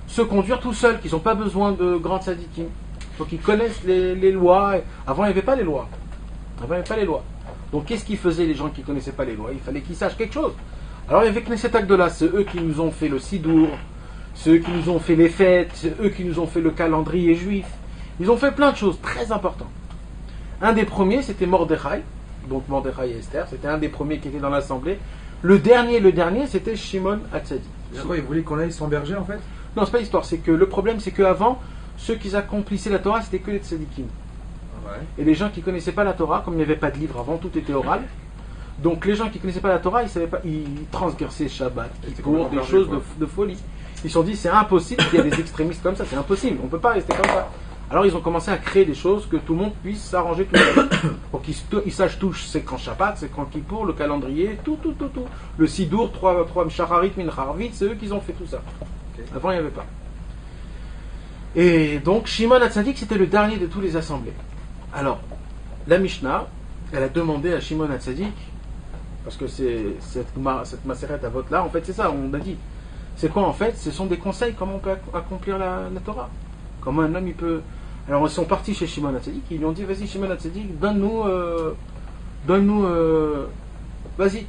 [SPEAKER 1] se conduire tout seul, qui n'ont pas besoin de grands tzadikim. Il faut qu'ils connaissent les lois. Avant, il n'y avait pas les lois. Donc, qu'est-ce qu'ils faisaient les gens qui ne connaissaient pas les lois? Il fallait qu'ils sachent quelque chose. Alors, il y avait Knesset Agdola, c'est eux qui nous ont fait le Sidour, ceux qui nous ont fait les fêtes, c'est eux qui nous ont fait le calendrier juif. Ils ont fait plein de choses très importantes. Un des premiers, c'était Mordechai. Donc Mordechai et Esther, c'était un des premiers qui était dans l'assemblée. Le dernier, c'était Shimon HaTzadik.
[SPEAKER 3] C'est quoi, ils voulaient qu'on aille s'emberger en fait?
[SPEAKER 1] Non, c'est pas l'histoire. C'est que le problème, c'est qu'avant, ceux qui accomplissaient la Torah, c'était que les tzadikim.
[SPEAKER 3] Ouais.
[SPEAKER 1] Et les gens qui connaissaient pas la Torah, comme il n'y avait pas de livre avant, tout était oral. Donc les gens qui connaissaient pas la Torah, ils savaient pas, ils transgressaient Shabbat,
[SPEAKER 3] C'était
[SPEAKER 1] pour des
[SPEAKER 3] complètement
[SPEAKER 1] choses
[SPEAKER 3] perdu,
[SPEAKER 1] de folie. Ils se sont dit, c'est impossible qu'il y ait des extrémistes comme ça, c'est impossible, on ne peut pas rester comme ça. Alors ils ont commencé à créer des choses que tout le monde puisse s'arranger tout seul. Pour qu'ils sachent tous, c'est quand Shabbat, c'est quand Kippour, le calendrier, tout. Le Sidour, 3 Shacharit, Mincharavit, c'est eux qui ont fait tout ça.
[SPEAKER 3] Okay.
[SPEAKER 1] Avant il n'y avait pas. Et donc Shimon HaTzadik, c'était le dernier de tous les assemblées. Alors, la Mishnah, elle a demandé à Shimon HaTzadik, parce que c'est cette macérette à vote là, en fait c'est ça, on a dit. C'est quoi en fait? Ce sont des conseils, comment on peut accomplir la Torah. Comment un homme il peut... Alors ils sont partis chez Shimon HaTzadik, ils lui ont dit, vas-y Shimon HaTzadik, donne-nous, vas-y,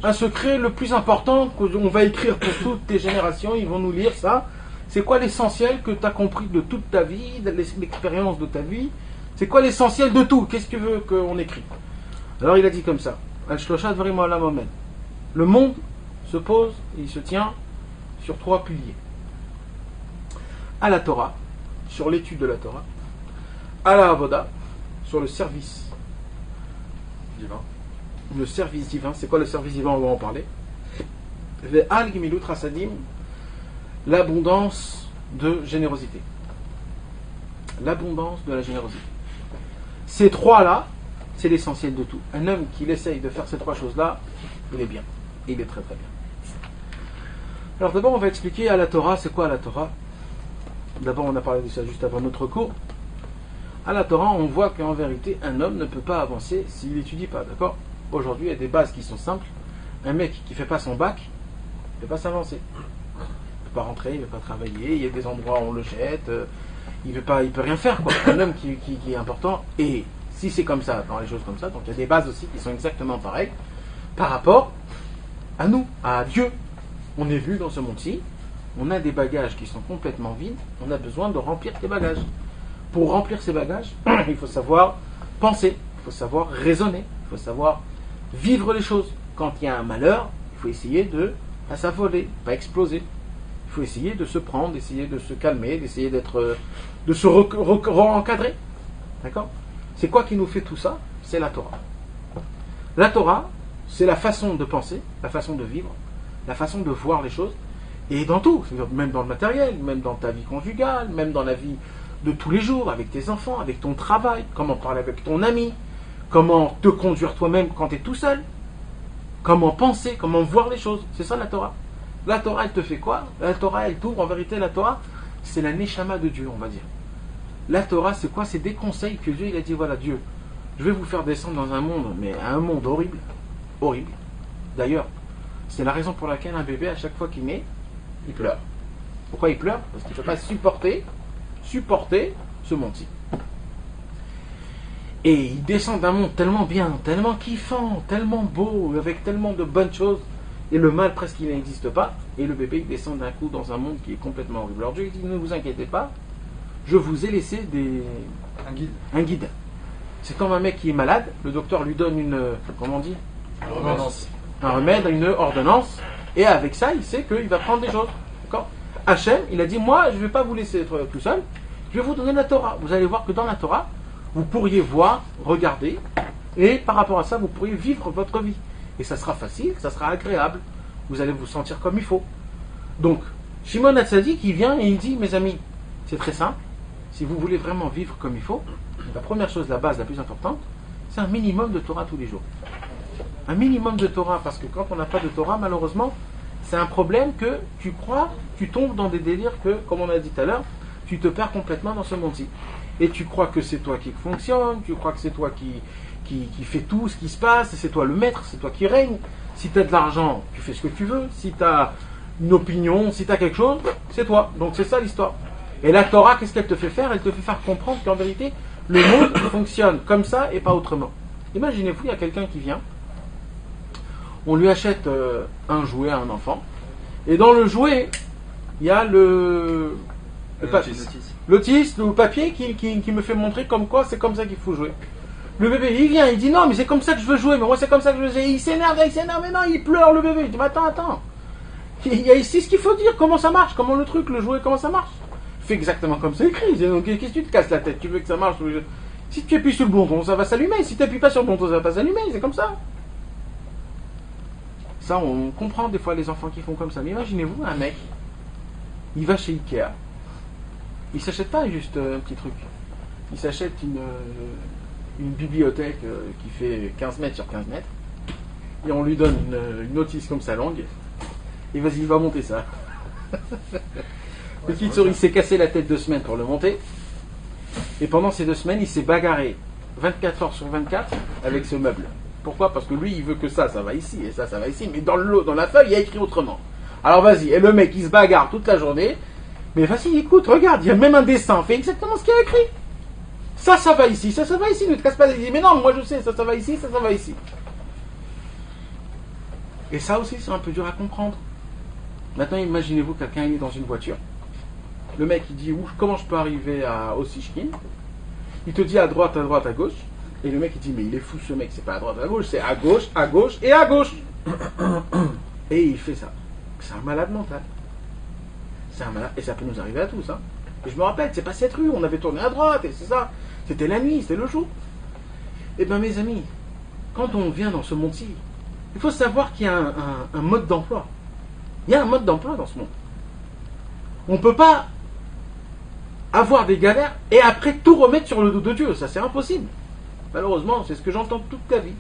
[SPEAKER 1] un secret le plus important qu'on va écrire pour toutes tes générations, ils vont nous lire ça, C'est quoi l'essentiel que tu as compris de toute ta vie, de l'expérience de ta vie? C'est quoi l'essentiel de tout? Qu'est-ce que tu veux qu'on écrit? Alors il a dit comme ça. Al-Shlosha Dvarim Olam Omen. Le monde se pose, il se tient sur 3 piliers. À la Torah, sur l'étude de la Torah. À la Avoda, sur le service
[SPEAKER 3] Divin.
[SPEAKER 1] Le service divin. C'est quoi le service divin? On va en parler. Le Al-Gimilut Rasadim, l'abondance de générosité. L'abondance de la générosité. Ces 3-là, c'est l'essentiel de tout. Un homme qui essaye de faire ces 3 choses-là, il est bien. Il est très très bien. Alors d'abord, on va expliquer à la Torah, c'est quoi la Torah? D'abord, on a parlé de ça juste avant notre cours. À la Torah, on voit qu'en vérité, un homme ne peut pas avancer s'il n'étudie pas, d'accord? Aujourd'hui, il y a des bases qui sont simples. Un mec qui ne fait pas son bac, il ne peut pas s'avancer. Il ne peut pas rentrer, il ne peut pas travailler, il y a des endroits où on le jette, il ne peut rien faire, quoi. Un homme qui est important, et si c'est comme ça, dans les choses comme ça, donc il y a des bases aussi qui sont exactement pareilles par rapport à nous, à Dieu. On est vu dans ce monde-ci, on a des bagages qui sont complètement vides, on a besoin de remplir ces bagages. Pour remplir ces bagages, il faut savoir penser, il faut savoir raisonner, il faut savoir vivre les choses. Quand il y a un malheur, il faut essayer de pas s'affoler, pas exploser. Il faut essayer de se prendre, d'essayer de se calmer, d'essayer de se re-encadrer. D'accord? C'est quoi qui nous fait tout ça? C'est la Torah. La Torah, c'est la façon de penser, la façon de vivre, la façon de voir les choses, et dans tout, même dans le matériel, même dans ta vie conjugale, même dans la vie de tous les jours, avec tes enfants, avec ton travail, comment parler avec ton ami, comment te conduire toi-même quand tu es tout seul, comment penser, comment voir les choses. C'est ça la Torah. La Torah, elle te fait quoi? La Torah, elle t'ouvre. En vérité, la Torah, c'est la neshama de Dieu, on va dire. La Torah, c'est quoi? C'est des conseils que Dieu, il a dit, voilà, Dieu, je vais vous faire descendre dans un monde, mais un monde horrible. Horrible. D'ailleurs, c'est la raison pour laquelle un bébé, à chaque fois qu'il naît, il pleure. Pourquoi il pleure? Parce qu'il ne peut pas supporter ce monde-ci. Et il descend d'un monde tellement bien, tellement kiffant, tellement beau, avec tellement de bonnes choses, et le mal presque il n'existe pas, et le bébé il descend d'un coup dans un monde qui est complètement horrible. Alors Dieu dit, ne vous inquiétez pas, je vous ai laissé un guide. C'est comme un mec qui est malade, le docteur lui donne comment on dit? Un remède, une ordonnance, et avec ça il sait qu'il va prendre des choses. D'accord? Hachem, il a dit, moi je ne vais pas vous laisser être tout seul, je vais vous donner la Torah. Vous allez voir que dans la Torah, vous pourriez voir, regarder, et par rapport à ça, vous pourriez vivre votre vie. Et ça sera facile, ça sera agréable. Vous allez vous sentir comme il faut. Donc, Shimon HaTzadik, il vient et il dit, mes amis, c'est très simple. Si vous voulez vraiment vivre comme il faut, la première chose, la base la plus importante, c'est un minimum de Torah tous les jours. Un minimum de Torah, parce que quand on n'a pas de Torah, malheureusement, c'est un problème que tu crois, tu tombes dans des délires que, comme on a dit tout à l'heure, tu te perds complètement dans ce monde-ci. Et tu crois que c'est toi qui fonctionne, tu crois que c'est toi qui fait tout ce qui se passe, c'est toi le maître, c'est toi qui règne. Si tu as de l'argent, tu fais ce que tu veux. Si tu as une opinion, si tu as quelque chose, c'est toi. Donc c'est ça l'histoire. Et la Torah, qu'est-ce qu'elle te fait faire? Elle te fait faire comprendre qu'en vérité, le monde fonctionne comme ça et pas autrement. Imaginez-vous, il y a quelqu'un qui vient, on lui achète un jouet à un enfant, et dans le jouet, il y a l'autiste, le papier qui me fait montrer comme quoi c'est comme ça qu'il faut jouer. Le bébé, il vient, il dit non, mais c'est comme ça que je veux jouer, mais moi c'est comme ça que je veux jouer. Il s'énerve, mais non, il pleure le bébé. Je dis, mais attends. Il y a ici ce qu'il faut dire, comment ça marche, comment le truc, le jouet, comment ça marche. Fais exactement comme c'est écrit. Donc qu'est-ce que tu te casses la tête? Tu veux que ça marche? Si tu appuies sur le bouton, ça va s'allumer. Si tu n'appuies pas sur le bouton, ça va pas s'allumer. C'est comme ça. Ça, on comprend des fois les enfants qui font comme ça. Mais imaginez-vous un mec, il va chez Ikea. Il s'achète pas juste un petit truc. Il s'achète une bibliothèque qui fait 15 mètres sur 15 mètres. Et on lui donne une notice comme ça longue. Et vas-y, il va monter ça. Petite souris, il s'est cassé la tête 2 semaines pour le monter. Et pendant ces 2 semaines, il s'est bagarré 24 heures sur 24 avec ce meuble. Pourquoi? Parce que lui, il veut que ça va ici, et ça va ici. Mais dans la feuille, il y a écrit autrement. Alors vas-y, et le mec, il se bagarre toute la journée. Mais vas-y, écoute, regarde, il y a même un dessin, fais exactement ce qu'il y a écrit. Ça va ici, ça va ici, ne te casse pas les idées. Mais non, moi je sais, ça va ici, ça va ici. Et ça aussi, c'est un peu dur à comprendre. Maintenant, imaginez-vous, quelqu'un est dans une voiture. Le mec il dit comment je peux arriver au Sishkin. Il te dit à droite, à gauche. Et le mec il dit mais il est fou ce mec, c'est pas à droite, à gauche, c'est à gauche et à gauche. Et il fait ça. C'est un malade mental. C'est un malade. Et ça peut nous arriver à tous. Hein. Et je me rappelle, c'est pas cette rue, on avait tourné à droite et c'est ça. C'était la nuit, c'était le jour. Eh bien mes amis, quand on vient dans ce monde-ci, il faut savoir qu'il y a un mode d'emploi. Il y a un mode d'emploi dans ce monde. On ne peut pas avoir des galères et après tout remettre sur le dos de Dieu. Ça, c'est impossible. Malheureusement, c'est ce que j'entends toute la vie.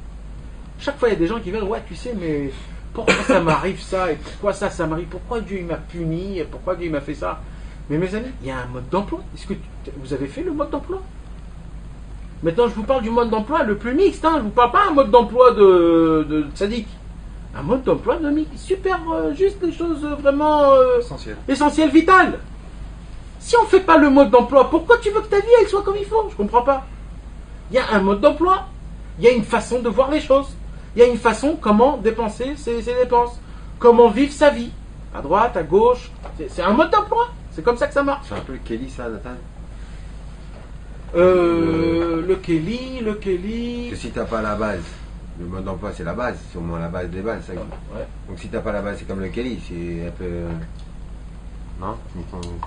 [SPEAKER 1] Chaque fois, il y a des gens qui viennent, ouais, tu sais, mais pourquoi ça m'arrive ça et pourquoi ça m'arrive? Pourquoi Dieu il m'a puni et pourquoi Dieu il m'a fait ça? Mais mes amis, il y a un mode d'emploi. Est-ce que vous avez fait le mode d'emploi? Maintenant, je vous parle du mode d'emploi le plus mixte. Hein. Je ne vous parle pas un mode d'emploi de tzaddik. Un mode d'emploi de mixte. Super, juste des choses vraiment essentielles, vitales. Si on ne fait pas le mode d'emploi, pourquoi tu veux que ta vie elle soit comme il faut? Je ne comprends pas. Il y a un mode d'emploi. Il y a une façon de voir les choses. Il y a une façon comment dépenser ses dépenses. Comment vivre sa vie. À droite, à gauche. C'est un mode d'emploi. C'est comme ça que ça marche.
[SPEAKER 5] C'est un peu le Kelly, ça, Nathan.
[SPEAKER 1] Le Kelly.
[SPEAKER 5] Que si t'as pas la base, le mode d'emploi c'est la base, c'est au moins la base des bases. Ça.
[SPEAKER 1] Ouais.
[SPEAKER 5] Donc si t'as pas la base, c'est comme le Kelly, c'est un peu. Non?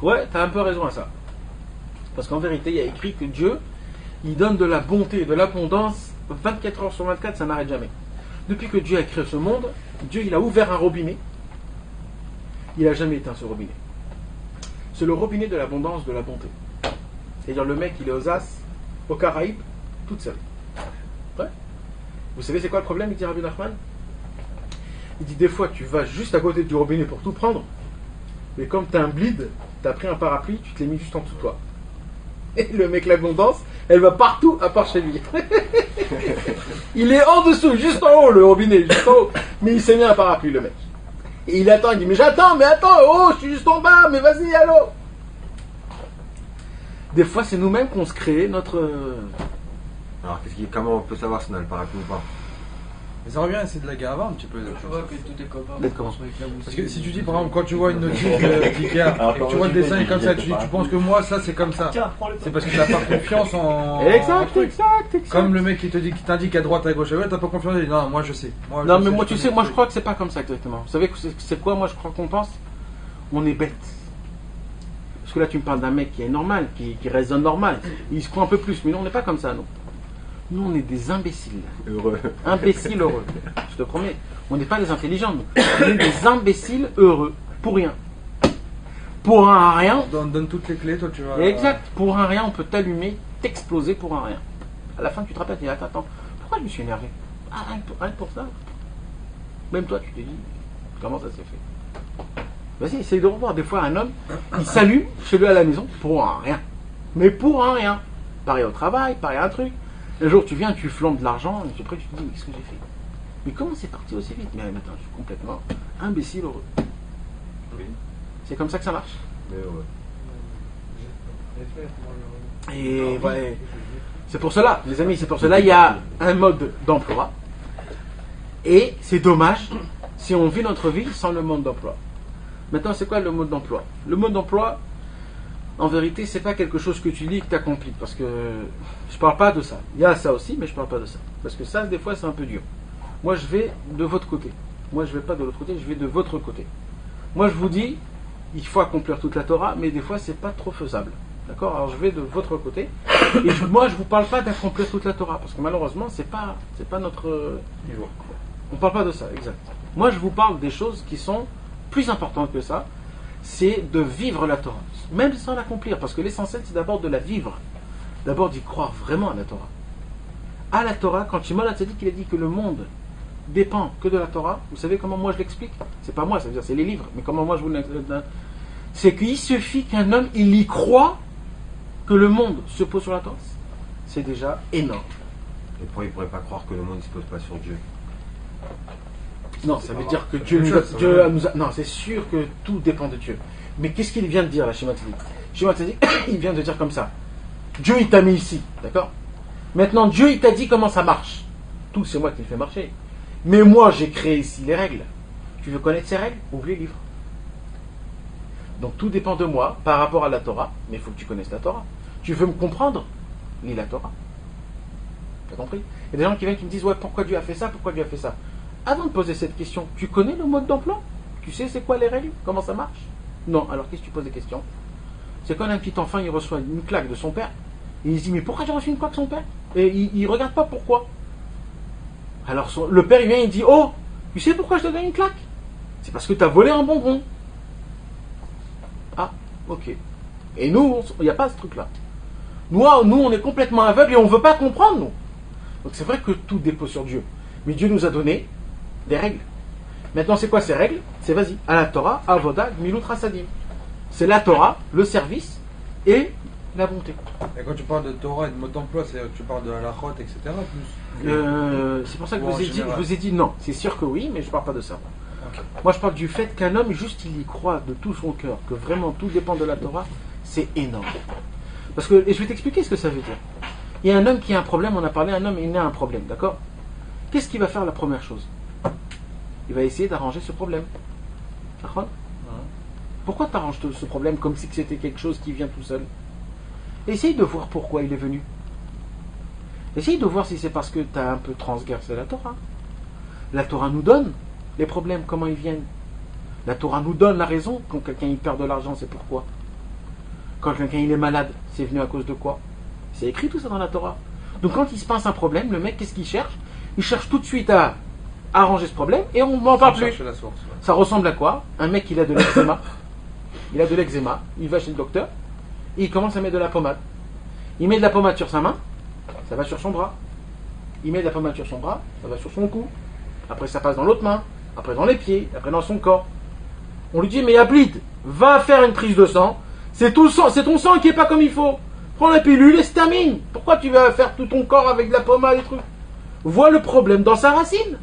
[SPEAKER 1] Ouais, t'as un peu raison à ça. Parce qu'en vérité, il y a écrit que Dieu, il donne de la bonté et de l'abondance 24 heures sur 24, ça n'arrête jamais. Depuis que Dieu a créé ce monde, Dieu il a ouvert un robinet. Il n'a jamais éteint ce robinet. C'est le robinet de l'abondance, de la bonté. C'est-à-dire le mec, il est aux As, aux Caraïbes, toute seule. Ouais. Vous savez c'est quoi le problème, il dit Rabbi Nachman? Il dit des fois tu vas juste à côté du robinet pour tout prendre, mais comme tu as un bleed, tu as pris un parapluie, tu te l'as mis juste en dessous de toi. Et le mec, l'abondance, elle va partout à part chez lui. Il est en dessous, juste en haut le robinet, juste en haut. Mais il s'est mis un parapluie le mec. Et il attend, il dit mais j'attends, mais attends, oh je suis juste en bas, mais vas-y, allô. Des fois, c'est nous-mêmes qu'on se crée notre.
[SPEAKER 5] Alors, comment on peut savoir si on a le parapluie ou pas?
[SPEAKER 3] Mais ça revient, c'est de la gare un petit peu.
[SPEAKER 2] Tu vois que tous tes copains
[SPEAKER 1] D'être comment?
[SPEAKER 3] Parce que si tu dis par exemple, quand tu vois une notice d'IKEA et que tu vois le dessin est comme ça, tu dis tu penses que moi ça c'est comme ça. C'est parce que tu n'as pas confiance en.
[SPEAKER 1] Exact.
[SPEAKER 3] Comme le mec qui t'indique à droite, à gauche, à gauche, t'as pas confiance, il dit non, moi je sais.
[SPEAKER 1] Non, mais moi tu sais, moi je crois que c'est pas comme ça exactement. Vous savez c'est quoi, moi je crois qu'on pense? On est bête. Parce que là tu me parles d'un mec qui est normal, qui raisonne normal. Il se croit un peu plus, mais nous on n'est pas comme ça, nous. Nous, on est des imbéciles.
[SPEAKER 5] Heureux.
[SPEAKER 1] Imbéciles heureux. Je te promets. On n'est pas des intelligents, nous. On est des imbéciles heureux. Pour rien. Pour un rien.
[SPEAKER 3] Donne toutes les clés, toi tu vas.
[SPEAKER 1] Exact. Pour un rien, on peut t'allumer, t'exploser pour un rien. À la fin, tu te rappelles, tu dis attends, pourquoi je me suis énervé? Ah, rien que pour ça. Même toi, tu te dis, comment ça s'est fait? Vas-y, essaye de revoir. Des fois, un homme, il s'allume chez lui à la maison pour un rien. Mais pour un rien. Pareil au travail, pareil à un truc. Un jour, tu viens, tu flambes de l'argent, et après, tu te dis, mais qu'est-ce que j'ai fait? Mais comment c'est parti aussi vite? Mais attends, je suis complètement imbécile heureux.
[SPEAKER 5] Oui.
[SPEAKER 1] C'est comme ça que ça marche.
[SPEAKER 5] Mais ouais.
[SPEAKER 1] Et ouais, c'est pour cela, les amis, c'est pour cela, il y a un mode d'emploi. Et c'est dommage si on vit notre vie sans le mode d'emploi. Maintenant, c'est quoi le mode d'emploi? Le mode d'emploi, en vérité, c'est pas quelque chose que tu lis et que tu accomplis. Parce que je parle pas de ça. Il y a ça aussi, mais je parle pas de ça. Parce que ça, des fois, c'est un peu dur. Moi, je vais de votre côté. Moi, je vais pas de l'autre côté, je vais de votre côté. Moi, je vous dis, il faut accomplir toute la Torah, mais des fois, c'est pas trop faisable. D'accord? Alors, je vais de votre côté. Et moi, je vous parle pas d'accomplir toute la Torah. Parce que malheureusement, c'est pas notre niveau. On parle pas de ça, exact. Moi, je vous parle des choses qui sont plus importantes que ça. C'est de vivre la Torah. Même sans l'accomplir. Parce que l'essentiel, c'est d'abord de la vivre. D'abord d'y croire vraiment à la Torah. À la Torah, quand Shimon HaTzadik il a dit que le monde dépend que de la Torah, vous savez comment moi je l'explique? C'est pas moi, ça veut dire c'est les livres. Mais comment moi je vous l'explique? C'est qu'il suffit qu'un homme, il y croit que le monde se pose sur la Torah. C'est déjà énorme.
[SPEAKER 5] Et pourquoi il ne pourrait pas croire que le monde ne se pose pas sur Dieu?
[SPEAKER 1] Non, ça veut dire que Dieu nous a... Non, c'est sûr que tout dépend de Dieu. Mais qu'est-ce qu'il vient de dire là, Shimon HaTzadik? Shimon HaTzadik, il vient de dire comme ça. Dieu, il t'a mis ici, d'accord? Maintenant, Dieu, il t'a dit comment ça marche. Tout, c'est moi qui le fais marcher. Mais moi, j'ai créé ici les règles. Tu veux connaître ces règles? Ouvre les livres. Donc tout dépend de moi par rapport à la Torah, mais il faut que tu connaisses la Torah. Tu veux me comprendre? Lis la Torah. T'as compris? Il y a des gens qui viennent qui me disent, ouais, pourquoi Dieu a fait ça? Pourquoi Dieu a fait ça? Avant de poser cette question, tu connais le mode d'emploi? Tu sais c'est quoi les règles? Comment ça marche? Non, alors qu'est-ce que tu poses des questions? C'est quand un petit enfant, il reçoit une claque de son père, et il se dit, mais pourquoi j'ai reçu une claque de son père? Et il ne regarde pas pourquoi. Alors le père, il vient, il dit, oh, tu sais pourquoi je te donne une claque? C'est parce que tu as volé un bonbon. Ah, ok. Et nous, il n'y a pas ce truc-là. Nous, on est complètement aveugles et on ne veut pas comprendre, nous. Donc c'est vrai que tout dépose sur Dieu. Mais Dieu nous a donné des règles. Maintenant, c'est quoi ces règles? C'est vas-y, à la Torah, avoda, gmilut rasadim. C'est la Torah, le service et la bonté.
[SPEAKER 3] Et quand tu parles de Torah et de mode d'emploi, tu parles de halachot, etc. plus
[SPEAKER 1] C'est pour ça que
[SPEAKER 3] Ou en
[SPEAKER 1] je
[SPEAKER 3] général.
[SPEAKER 1] vous ai dit non. C'est sûr que oui, mais je ne parle pas de ça.
[SPEAKER 3] Ok.
[SPEAKER 1] Moi, je parle du fait qu'un homme, juste il y croit de tout son cœur, que vraiment tout dépend de la Torah, c'est énorme. Parce que, et je vais t'expliquer ce que ça veut dire. Il y a un homme qui a un problème, on a parlé, un homme il a un problème, d'accord? Qu'est-ce qu'il va faire la première chose? Il va essayer d'arranger ce problème. D'accord? Pourquoi tu arranges ce problème comme si c'était quelque chose qui vient tout seul? Essaye de voir pourquoi il est venu. Essaye de voir si c'est parce que tu as un peu transgressé la Torah. La Torah nous donne les problèmes, comment ils viennent. La Torah nous donne la raison. Quand quelqu'un il perd de l'argent, c'est pourquoi. Quand quelqu'un il est malade, c'est venu à cause de quoi? C'est écrit tout ça dans la Torah. Donc quand il se passe un problème, le mec, qu'est-ce qu'il cherche? Il cherche tout de suite à arranger ce problème et on n'en parle plus.
[SPEAKER 3] Chercher la source. Ouais.
[SPEAKER 1] Ça ressemble à quoi? Un mec, il a de l'eczéma. Il a de l'eczéma. Il va chez le docteur. Et il commence à mettre de la pommade. Il met de la pommade sur sa main. Ça va sur son bras. Il met de la pommade sur son bras. Ça va sur son cou. Après, ça passe dans l'autre main. Après, dans les pieds. Après, dans son corps. On lui dit, mais Ablid, va faire une prise de sang. C'est ton sang qui est pas comme il faut. Prends la pilule et se termine. Pourquoi tu vas faire tout ton corps avec de la pommade et trucs? Vois le problème dans sa racine.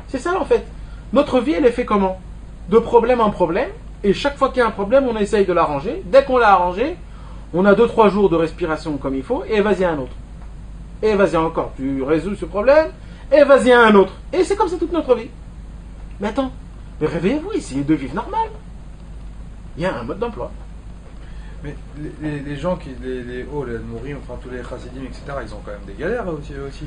[SPEAKER 1] C'est ça, en fait. Notre vie, elle est faite comment? De problème en problème. Et chaque fois qu'il y a un problème, on essaye de l'arranger. Dès qu'on l'a arrangé, on a 2-3 jours de respiration comme il faut. Et vas-y à un autre. Et vas-y encore. Tu résous ce problème. Et vas-y à un autre. Et c'est comme ça toute notre vie. Mais attends. Mais réveillez-vous, essayez de vivre normal. Il y a un mode d'emploi.
[SPEAKER 3] Mais les gens qui, les Mourim, enfin tous les chassidim, etc., ils ont quand même des galères aussi.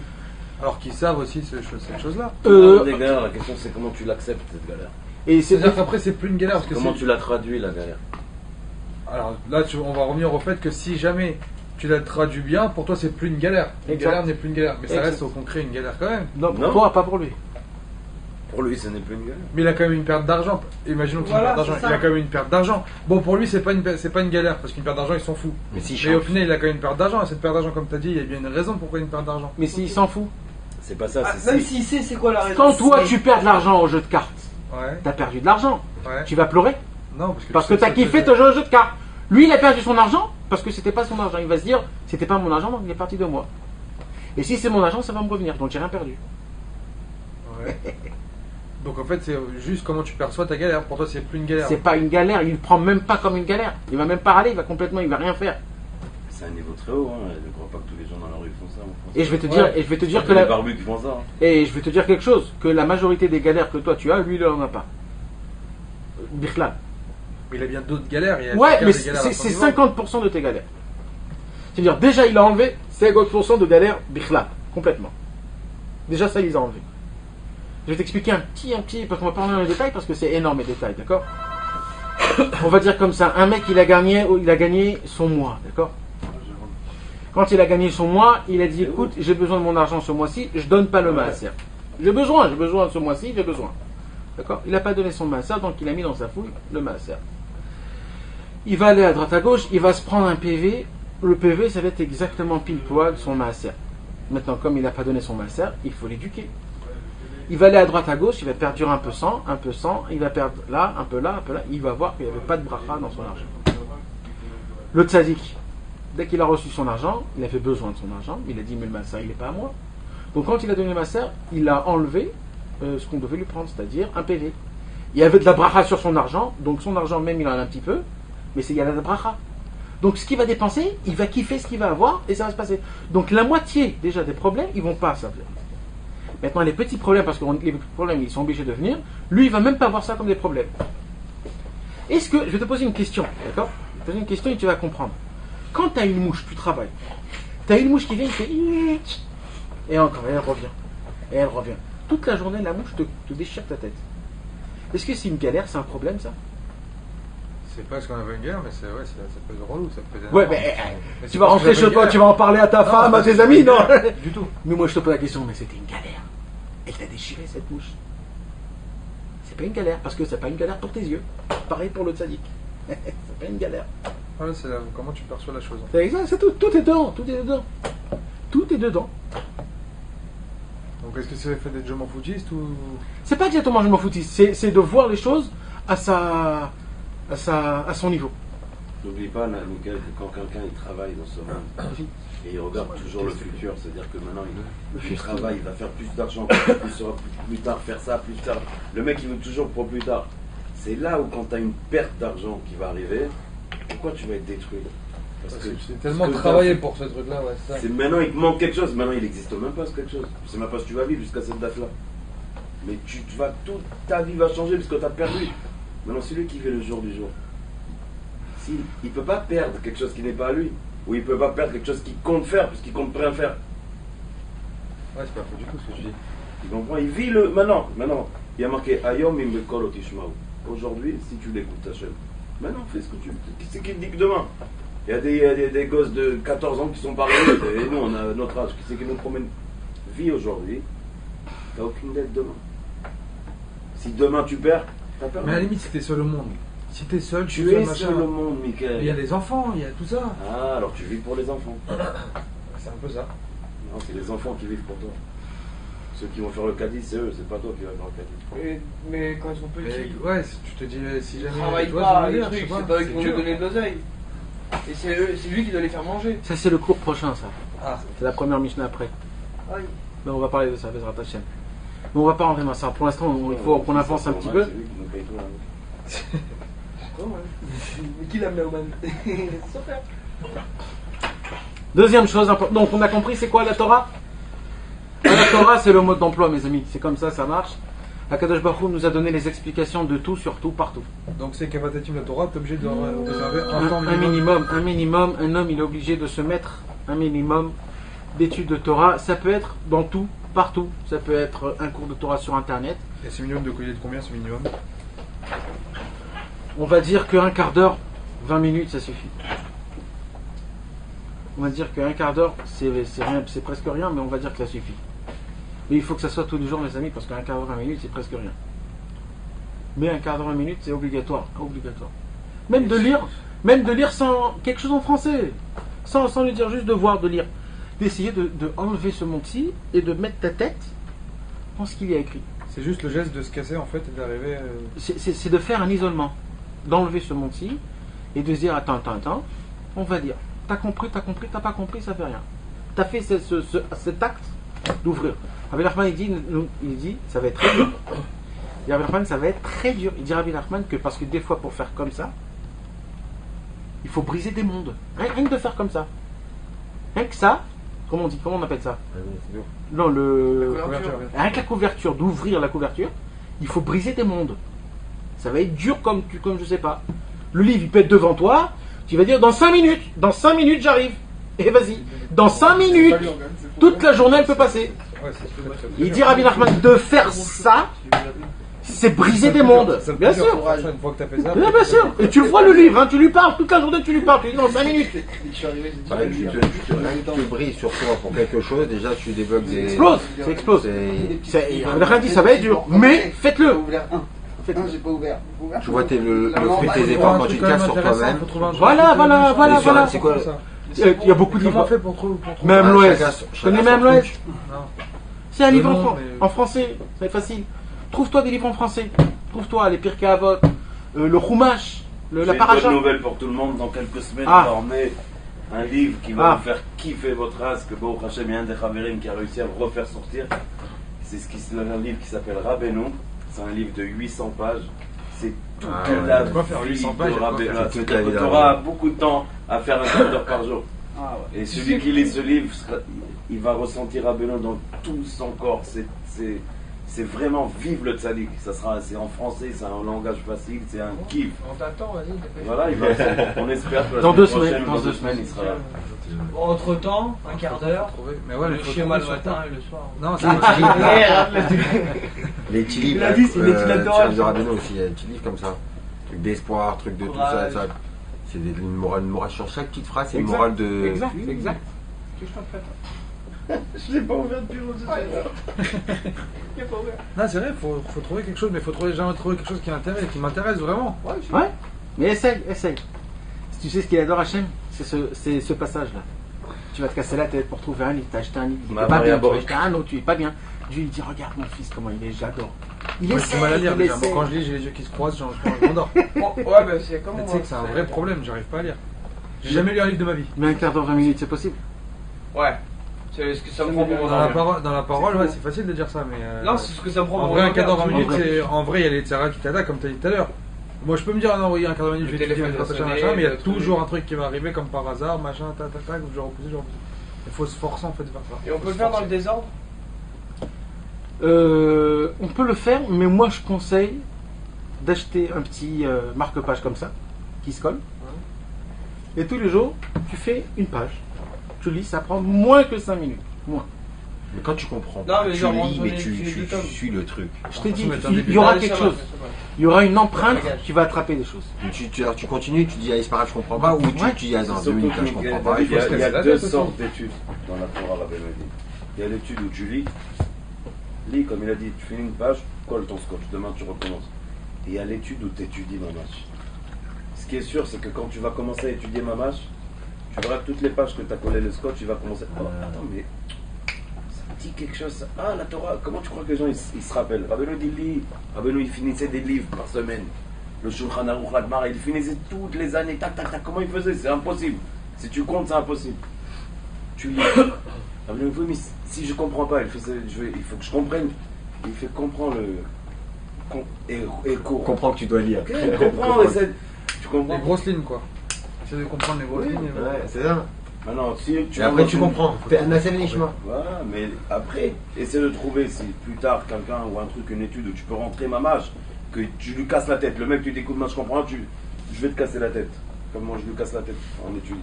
[SPEAKER 3] Alors qu'ils savent aussi cette chose-là.
[SPEAKER 4] Des galères, la question c'est comment tu l'acceptes cette galère.
[SPEAKER 1] Et
[SPEAKER 3] C'est-à-dire qu'après c'est plus une galère. Parce que
[SPEAKER 4] Comment tu la traduis la galère.
[SPEAKER 3] Alors là, on va revenir au fait que si jamais tu la traduis bien, pour toi c'est plus une galère. Une
[SPEAKER 1] Exact.
[SPEAKER 3] galère n'est plus une galère. Mais ça
[SPEAKER 1] Exact.
[SPEAKER 3] reste au concret une galère quand même.
[SPEAKER 1] Non, pour
[SPEAKER 4] Non.
[SPEAKER 1] toi, pas pour lui.
[SPEAKER 4] Pour lui, ce n'est plus une galère.
[SPEAKER 3] Mais il a quand même une perte d'argent. Imaginons qu'il y ait
[SPEAKER 2] Voilà,
[SPEAKER 3] une perte d'argent.
[SPEAKER 2] c'est
[SPEAKER 3] Il a
[SPEAKER 2] ça.
[SPEAKER 3] quand même une perte d'argent. Bon, pour lui, c'est pas une galère. Parce qu'une perte d'argent, il s'en fout.
[SPEAKER 5] Mais si
[SPEAKER 3] Mais au final, il a quand même une perte d'argent. Et cette perte d'argent, comme tu as dit, il y a bien une raison pourquoi il y a une perte d'argent.
[SPEAKER 1] Mais s'il s'en fout.
[SPEAKER 4] C'est pas ça,
[SPEAKER 2] Ah,
[SPEAKER 4] c'est
[SPEAKER 2] même s'il sait c'est quoi la raison.
[SPEAKER 1] Quand toi,
[SPEAKER 2] Mais-
[SPEAKER 1] tu perds de l'argent au jeu de cartes,
[SPEAKER 3] Ouais.
[SPEAKER 1] t'as perdu de l'argent.
[SPEAKER 3] Ouais.
[SPEAKER 1] Tu vas pleurer.
[SPEAKER 3] Non,
[SPEAKER 1] Parce que t'as kiffé ton jeu au jeu de cartes. Lui, il a perdu son argent parce que c'était pas son argent. Il va se dire, c'était pas mon argent, donc il est parti de moi. Et si c'est mon argent, ça va me revenir. Donc j'ai rien perdu.
[SPEAKER 3] Ouais. Donc en fait, c'est juste comment tu perçois ta galère. Pour toi, c'est plus une galère.
[SPEAKER 1] C'est pas une galère. Il le prend même pas comme une galère. Il va même pas râler. Il va rien faire.
[SPEAKER 4] C'est un niveau très haut, hein. Je ne crois pas que tous les gens dans la rue font ça en France.
[SPEAKER 1] Et je vais te
[SPEAKER 3] Ouais.
[SPEAKER 1] dire, et je vais te dire que
[SPEAKER 4] les
[SPEAKER 1] la,
[SPEAKER 4] barbus qui font ça. Hein.
[SPEAKER 1] et je vais te dire quelque chose, que la majorité des galères que toi tu as, lui, il en a pas. Birklan.
[SPEAKER 3] Mais il a bien d'autres galères. Il y a
[SPEAKER 1] Ouais,
[SPEAKER 3] chacun
[SPEAKER 1] mais
[SPEAKER 3] des galères à
[SPEAKER 1] c'est
[SPEAKER 3] son
[SPEAKER 1] c'est
[SPEAKER 3] niveau.
[SPEAKER 1] 50% de tes galères. C'est-à-dire, déjà, il a enlevé 50% de galères Birklan, complètement. Déjà, ça, il les a enlevés. Je vais t'expliquer un petit, parce qu'on va pas rentrer dans les détails, parce que c'est énorme les détails, d'accord? On va dire comme ça, un mec, il a gagné son mois, d'accord? Quand il a gagné son mois, il a dit, écoute, j'ai besoin de mon argent ce mois-ci, je donne pas le maaser. J'ai besoin ce mois-ci, j'ai besoin. D'accord? Il n'a pas donné son maaser, donc il a mis dans sa fouille le maaser. Il va aller à droite à gauche, il va se prendre un PV. Le PV, ça va être exactement pile poil son maaser. Maintenant, comme il n'a pas donné son maaser, il faut l'éduquer. Il va aller à droite à gauche, il va perdre un peu sang, il va perdre là, un peu là, un peu là. Il va voir qu'il n'y avait pas de bracha dans son argent. Le tzaddik, dès qu'il a reçu son argent, il avait besoin de son argent. Il a dit, mais le maaser, il n'est pas à moi. Donc quand il a donné le maaser, il a enlevé ce qu'on devait lui prendre, c'est-à-dire un PV. Il y avait de la bracha sur son argent, donc son argent même, il en a un petit peu, mais il y a de la bracha. Donc ce qu'il va dépenser, il va kiffer ce qu'il va avoir et ça va se passer. Donc la moitié déjà des problèmes, ils vont pas s'appeler. Maintenant les petits problèmes, parce que les petits problèmes ils sont obligés de venir, lui il va même pas voir ça comme des problèmes. Est-ce que, je vais te poser une question, d'accord? Je vais te poser une question et tu vas comprendre. Quand tu as une mouche, tu travailles, tu as une mouche qui vient, qui fait et encore, et elle revient, et elle revient. Toute la journée, la mouche te déchire ta tête. Est-ce que c'est une galère, c'est un problème ça?
[SPEAKER 3] C'est pas ce qu'on avait une guerre, mais ça peut être relou, ça peut être.
[SPEAKER 1] Ouais, mais
[SPEAKER 3] Mais
[SPEAKER 1] tu
[SPEAKER 3] c'est
[SPEAKER 1] vas
[SPEAKER 3] pas
[SPEAKER 1] rentrer
[SPEAKER 3] ce qu'on
[SPEAKER 1] chez toi,
[SPEAKER 3] avait
[SPEAKER 1] tu
[SPEAKER 3] une
[SPEAKER 1] vas en parler à ta
[SPEAKER 3] Non,
[SPEAKER 1] femme, à tes
[SPEAKER 3] c'est
[SPEAKER 1] amis, non?
[SPEAKER 3] guerre. Du tout.
[SPEAKER 1] Mais moi je te pose la question, mais c'était une galère. Elle t'a déchiré cette mouche. C'est pas une galère, parce que c'est pas une galère pour tes yeux. Pareil pour le tzaddik. C'est pas une galère.
[SPEAKER 3] Voilà, c'est comment tu perçois la chose.
[SPEAKER 1] C'est exact, c'est tout, tout est dedans, tout est dedans. Tout est dedans.
[SPEAKER 3] Donc est-ce que c'est le fait d'être je m'en foutiste ou.
[SPEAKER 1] C'est pas exactement je m'en foutiste, c'est de voir les choses à son niveau.
[SPEAKER 4] N'oublie pas, là, Mickaël, que quand quelqu'un il travaille dans ce monde et il regarde toujours le futur, c'est-à-dire que maintenant il travaille, il va faire plus d'argent, plus tard faire ça, plus tard. Le mec il veut toujours pour plus tard. C'est là où quand tu as une perte d'argent qui va arriver, pourquoi tu vas être détruit? Parce que
[SPEAKER 3] c'est tellement
[SPEAKER 4] ce que
[SPEAKER 3] travaillé
[SPEAKER 4] t'as-
[SPEAKER 3] pour ce truc-là, ouais, c'est ça.
[SPEAKER 4] C'est maintenant il te manque quelque chose, maintenant il n'existe même pas ce quelque chose. Je sais même pas si tu vas vivre jusqu'à cette date-là. Mais toute ta vie va changer parce que tu as perdu. Maintenant celui qui fait le jour du jour, il ne peut pas perdre quelque chose qui n'est pas à lui. Ou il ne peut pas perdre quelque chose qu'il compte faire puisqu'il compte rien faire.
[SPEAKER 3] Ouais, c'est pas faux du tout ce que tu dis.
[SPEAKER 4] Il comprend, il vit le maintenant. Il y a marqué Ayom Imbekol Otishmaou. Aujourd'hui, si tu l'écoutes Hachem, maintenant fais ce que tu veux. Qui c'est qui te dit que demain? Il y a des gosses de 14 ans qui sont parlés, et nous on a notre âge. Qui c'est qui nous promène? Vis aujourd'hui, t'as aucune dette demain. Si demain tu perds, t'as perdu.
[SPEAKER 3] Mais à la limite, si t'es seul au monde. Si t'es seul,
[SPEAKER 4] Tu es seul au monde, Mickaël.
[SPEAKER 3] Il y a des enfants, il y a tout ça.
[SPEAKER 4] Ah, alors tu vis pour les enfants.
[SPEAKER 3] C'est un peu ça.
[SPEAKER 4] Non, c'est les enfants qui vivent pour toi. Ceux qui vont faire le caddie, c'est eux, c'est pas toi qui vas faire le caddie.
[SPEAKER 2] Mais quand ils sont petits,
[SPEAKER 3] Ouais, tu te dis, si
[SPEAKER 2] ils
[SPEAKER 3] jamais.
[SPEAKER 2] travaillent
[SPEAKER 3] toi,
[SPEAKER 2] pas,
[SPEAKER 3] je veux
[SPEAKER 2] les
[SPEAKER 3] dire,
[SPEAKER 2] trucs,
[SPEAKER 3] je sais
[SPEAKER 2] c'est pas eux qui vont lui
[SPEAKER 3] dur.
[SPEAKER 2] donner de l'oseille. Et c'est lui qui doit les faire manger.
[SPEAKER 1] Ça c'est le cours prochain ça.
[SPEAKER 3] Ah,
[SPEAKER 1] C'est la première Mishnah après.
[SPEAKER 2] Aïe.
[SPEAKER 1] Mais on va parler de ça, Bezrat Hashem. Mais on va pas rentrer dans ça. Pour l'instant, il faut qu'on avance un petit peu.
[SPEAKER 4] C'est lui qui nous paye tout, hein.
[SPEAKER 2] Oh, ouais. Mais qui l'a mis au man? Super.
[SPEAKER 1] Deuxième chose importante. Donc on a compris c'est quoi la Torah? La Torah c'est le mode d'emploi mes amis. C'est comme ça marche. Akadosh Baruch Hu nous a donné les explications de tout, sur tout, partout.
[SPEAKER 3] donc c'est Kavatatim la Torah, t'es obligé de réserver un temps
[SPEAKER 1] Un minimum, un homme il est obligé de se mettre un minimum d'études de Torah. Ça peut être dans tout, partout. Ça peut être un cours de Torah sur internet.
[SPEAKER 3] Et c'est minimum de combien ce minimum?
[SPEAKER 1] On va dire qu'un quart d'heure, 20 minutes, ça suffit. On va dire qu'un quart d'heure, c'est rien, c'est presque rien, mais on va dire que ça suffit. Mais il faut que ça soit tous les jours, mes amis, parce qu'un quart d'heure, 20 minutes, c'est presque rien. Mais un quart d'heure, 20 minutes, c'est obligatoire. Obligatoire. Même de lire sans quelque chose en français. Sans lui dire juste de voir, de lire. D'essayer de enlever ce monde-ci et de mettre ta tête dans ce qu'il y a écrit.
[SPEAKER 3] C'est juste le geste de se casser en fait et d'arriver.
[SPEAKER 1] C'est de faire un isolement, d'enlever ce monde-ci et de se dire attends, on va dire, t'as compris, t'as pas compris, ça fait rien. T'as fait cet acte d'ouvrir. Rabbi Nachman il dit, ça va être très dur. Et Rabbi Nachman, ça va être très dur. Il dit Rabbi Nachman que parce que des fois pour faire comme ça, il faut briser des mondes. Rien que de faire comme ça. Rien que ça, comment on appelle ça? Non, rien que la couverture, d'ouvrir la couverture, il faut briser des mondes. Ça va être dur comme je sais pas. Le livre il peut être devant toi, tu vas dire dans 5 minutes j'arrive. Et vas-y, dans 5 minutes, toute la journée elle peut passer.
[SPEAKER 3] Ouais, c'est très, très, très
[SPEAKER 1] Il
[SPEAKER 3] dur.
[SPEAKER 1] dit Rabbi Nachman de faire ça, c'est briser des mondes.
[SPEAKER 3] Ça te
[SPEAKER 1] Bien
[SPEAKER 3] dure,
[SPEAKER 1] sûr.
[SPEAKER 3] Une fois que t'as fait ça.
[SPEAKER 1] Bien sûr. Et tu le vois le livre, hein, tu lui parles toute la journée, tu lui parles, tu dis dans 5 minutes.
[SPEAKER 2] Je suis arrivé, j'ai dit,
[SPEAKER 5] Bah, tu brilles sur toi pour quelque chose, déjà tu débloques des.
[SPEAKER 1] Ça explose.
[SPEAKER 5] C'est-
[SPEAKER 1] Rabbi Nachman dit ça va être dur, mais
[SPEAKER 6] J'ai
[SPEAKER 1] faites-le.
[SPEAKER 6] ouvert un. Non, j'ai pas ouvert.
[SPEAKER 5] Tu vois le
[SPEAKER 6] Non,
[SPEAKER 5] fruit de tes
[SPEAKER 6] bah,
[SPEAKER 5] efforts quand tu te casses sur toi-même.
[SPEAKER 1] Voilà.
[SPEAKER 5] C'est quoi
[SPEAKER 1] Il y a beaucoup de
[SPEAKER 3] Comment on
[SPEAKER 1] livres.
[SPEAKER 3] fait pour trouver
[SPEAKER 1] Même
[SPEAKER 5] Ah,
[SPEAKER 1] l'Ouest.
[SPEAKER 5] chacun
[SPEAKER 1] Tu
[SPEAKER 5] son
[SPEAKER 1] connais même
[SPEAKER 5] truc.
[SPEAKER 1] l'Ouest? C'est un livre
[SPEAKER 3] Non, mais-
[SPEAKER 1] en français, c'est facile. Trouve-toi des livres en français. Trouve-toi les Pirkei Avot, le Chumash, la
[SPEAKER 4] J'ai une
[SPEAKER 1] Paracha.
[SPEAKER 4] bonne nouvelle pour tout le monde. Dans quelques semaines,
[SPEAKER 1] Ah.
[SPEAKER 4] on va emmener un livre qui va
[SPEAKER 1] Ah.
[SPEAKER 4] vous faire kiffer votre race. Que Baruch Hashem, il y a un des Chaverim qui a réussi à le refaire sortir. C'est un livre qui s'appelle Rabbeinu. C'est un livre de 800 pages. C'est toute
[SPEAKER 5] Ah ouais,
[SPEAKER 4] la
[SPEAKER 3] de quoi faire
[SPEAKER 4] vie
[SPEAKER 3] 800
[SPEAKER 4] de
[SPEAKER 3] pages, il y a de quoi
[SPEAKER 4] Rabbeinu.
[SPEAKER 5] faire. C'est toute la
[SPEAKER 4] C'est-à-dire
[SPEAKER 5] vie
[SPEAKER 4] que
[SPEAKER 5] de
[SPEAKER 4] tu auras
[SPEAKER 5] Rabbeinu.
[SPEAKER 4] beaucoup de temps à faire un quart d'heure par jour.
[SPEAKER 6] Ah ouais.
[SPEAKER 4] Et celui qui lit ce livre, il va ressentir Rabbeinu dans tout son corps. c'est vraiment vive le tzaddik. C'est en français, c'est un langage facile, c'est un kiff.
[SPEAKER 2] On t'attend, vas-y.
[SPEAKER 4] Voilà, on espère que la
[SPEAKER 1] Dans
[SPEAKER 4] semaine
[SPEAKER 1] 2 semaines,
[SPEAKER 4] prochaine,
[SPEAKER 1] dans 2 semaines.
[SPEAKER 4] il sera là.
[SPEAKER 2] Entre temps, un quart d'heure.
[SPEAKER 3] Mais ouais, mais
[SPEAKER 2] Le
[SPEAKER 3] faut
[SPEAKER 2] schéma le
[SPEAKER 3] trouver sur
[SPEAKER 2] matin
[SPEAKER 3] temps.
[SPEAKER 2] et le soir.
[SPEAKER 3] Non, c'est
[SPEAKER 5] Les petits livres,
[SPEAKER 2] Il a dit, c'est une étude latérale.
[SPEAKER 5] de Rabbeinu aussi, il y a des petits livres comme ça. Truc d'espoir, truc de tout ça,
[SPEAKER 2] Courage.
[SPEAKER 5] ça. C'est une morale sur chaque petite phrase, c'est une
[SPEAKER 1] Exact,
[SPEAKER 5] morale de.
[SPEAKER 1] Exact, exact. Qu'est-ce que je t'en fais,
[SPEAKER 4] Je l'ai pas ouvert depuis longtemps.
[SPEAKER 2] Il est pas ouvert.
[SPEAKER 3] Non, c'est vrai, faut trouver quelque chose, mais faut jamais trouver quelque chose qui m'intéresse vraiment.
[SPEAKER 1] Ouais, mais essaye. Si tu sais ce qu'il adore Hachem, c'est ce passage-là. Tu vas te casser la tête pour trouver un livre, t'as acheté un livre, il
[SPEAKER 4] Ma
[SPEAKER 1] est pas bien,
[SPEAKER 4] Maria
[SPEAKER 1] tu vas
[SPEAKER 4] Borg.
[SPEAKER 1] acheter un autre, tu es pas bien. Dieu il dit regarde mon fils comment il est, j'adore. Il
[SPEAKER 3] Moi, j'ai du mal à lire
[SPEAKER 1] il
[SPEAKER 3] déjà. Moi,
[SPEAKER 1] essaie.
[SPEAKER 3] quand je lis, j'ai les yeux qui se croisent, je m'endors.
[SPEAKER 2] Bon, ouais, bah c'est comme
[SPEAKER 3] Mais
[SPEAKER 2] moi.
[SPEAKER 3] tu sais que c'est un vrai problème, j'arrive pas à lire. J'ai jamais lu un livre de ma vie.
[SPEAKER 1] Mais un quart d'heure, 20 minutes, c'est possible.
[SPEAKER 2] Ouais. C'est ce que ça me prend pour
[SPEAKER 3] Dans la parole, ouais, c'est facile de dire ça, mais.
[SPEAKER 2] Non, c'est ce que ça me prend
[SPEAKER 3] En
[SPEAKER 2] pour
[SPEAKER 3] vrai, un quart d'heure, 20
[SPEAKER 1] en
[SPEAKER 3] minutes,
[SPEAKER 1] vrai.
[SPEAKER 3] c'est. En vrai, il y a les tsara qui t'aident, comme tu as dit tout à l'heure. Moi, je peux me dire, ah non, oui, un quart d'heure, 20 minutes, je
[SPEAKER 2] Le
[SPEAKER 3] vais étudier,
[SPEAKER 2] téléphone
[SPEAKER 3] machin,
[SPEAKER 2] va sonner,
[SPEAKER 3] machin, mais il y a
[SPEAKER 2] le truc.
[SPEAKER 3] toujours un truc qui va arriver, comme par hasard, machin, tac, je vais repousser. Il faut se forcer en fait de faire ça.
[SPEAKER 2] Et on peut le faire dans le désordre.
[SPEAKER 1] On peut le faire, mais moi je conseille d'acheter un petit marque-page comme ça, qui se colle. Et tous les jours, tu fais une page. Tu lis, ça prend moins que 5 minutes. Moins.
[SPEAKER 5] Mais quand tu comprends,
[SPEAKER 2] Non, mais
[SPEAKER 5] tu
[SPEAKER 2] genre,
[SPEAKER 5] lis, mais
[SPEAKER 2] on
[SPEAKER 5] tu
[SPEAKER 2] est-
[SPEAKER 5] tu suis le truc.
[SPEAKER 1] Je t'ai dit,
[SPEAKER 3] mais t'as un début.
[SPEAKER 1] il y aura
[SPEAKER 2] Allez,
[SPEAKER 1] quelque
[SPEAKER 2] ça va,
[SPEAKER 1] chose.
[SPEAKER 2] ça va.
[SPEAKER 1] Il y aura une empreinte qui va attraper des choses.
[SPEAKER 5] Alors, tu continues, tu dis, allez, c'est pas grave, je comprends pas, ou
[SPEAKER 1] Ouais.
[SPEAKER 5] tu dis, ah, dans 2
[SPEAKER 4] Surtout
[SPEAKER 5] minutes, là, je
[SPEAKER 4] qu'il
[SPEAKER 5] comprends pas.
[SPEAKER 4] il y a,
[SPEAKER 3] se
[SPEAKER 4] il y a
[SPEAKER 3] casser la
[SPEAKER 4] deux
[SPEAKER 3] tête aussi.
[SPEAKER 4] sortes d'études dans la Torah Rabbeinu dit. Il y a l'étude où tu lis, comme il a dit, tu finis une page, colle ton scotch, demain tu recommences. Et il y a l'étude où tu étudies Mamash. Ce qui est sûr, c'est que quand tu vas commencer à étudier Mamash, tu verras que toutes les pages que tu as collé le scotch, il va commencer. Oh, attends, mais ça me dit quelque chose. Ça. Ah, la Torah, comment tu crois que les gens ils se rappellent? Rabbeinu dit lit. Rabbeinu il finissait des livres par semaine. Le Shulchan Aruch Ladmar, il finissait toutes les années, tac, tac, tac. Comment il faisait? C'est impossible. Si tu comptes, c'est impossible. Tu lis. Rabbeinu dit, mais si je comprends pas, il faut que je comprenne. Il fait comprendre le. Et cours.
[SPEAKER 5] Comprends que tu dois lire.
[SPEAKER 4] Ok, comprends, essaie. Tu comprends?
[SPEAKER 3] Les grosses lignes, quoi. Essaye de comprendre les grosses
[SPEAKER 4] Oui,
[SPEAKER 3] lignes.
[SPEAKER 5] Ouais, c'est ça.
[SPEAKER 4] Maintenant, si tu
[SPEAKER 5] Et après, tu comprends. T'es un assez chemin.
[SPEAKER 4] Voilà, mais après, essaie de trouver si plus tard quelqu'un ou un truc, une étude où tu peux rentrer Mamash, que tu lui casses la tête. Le mec, tu dis, écoute, moi je comprends, je vais te casser la tête. Comme moi, je lui casse la tête en étudie.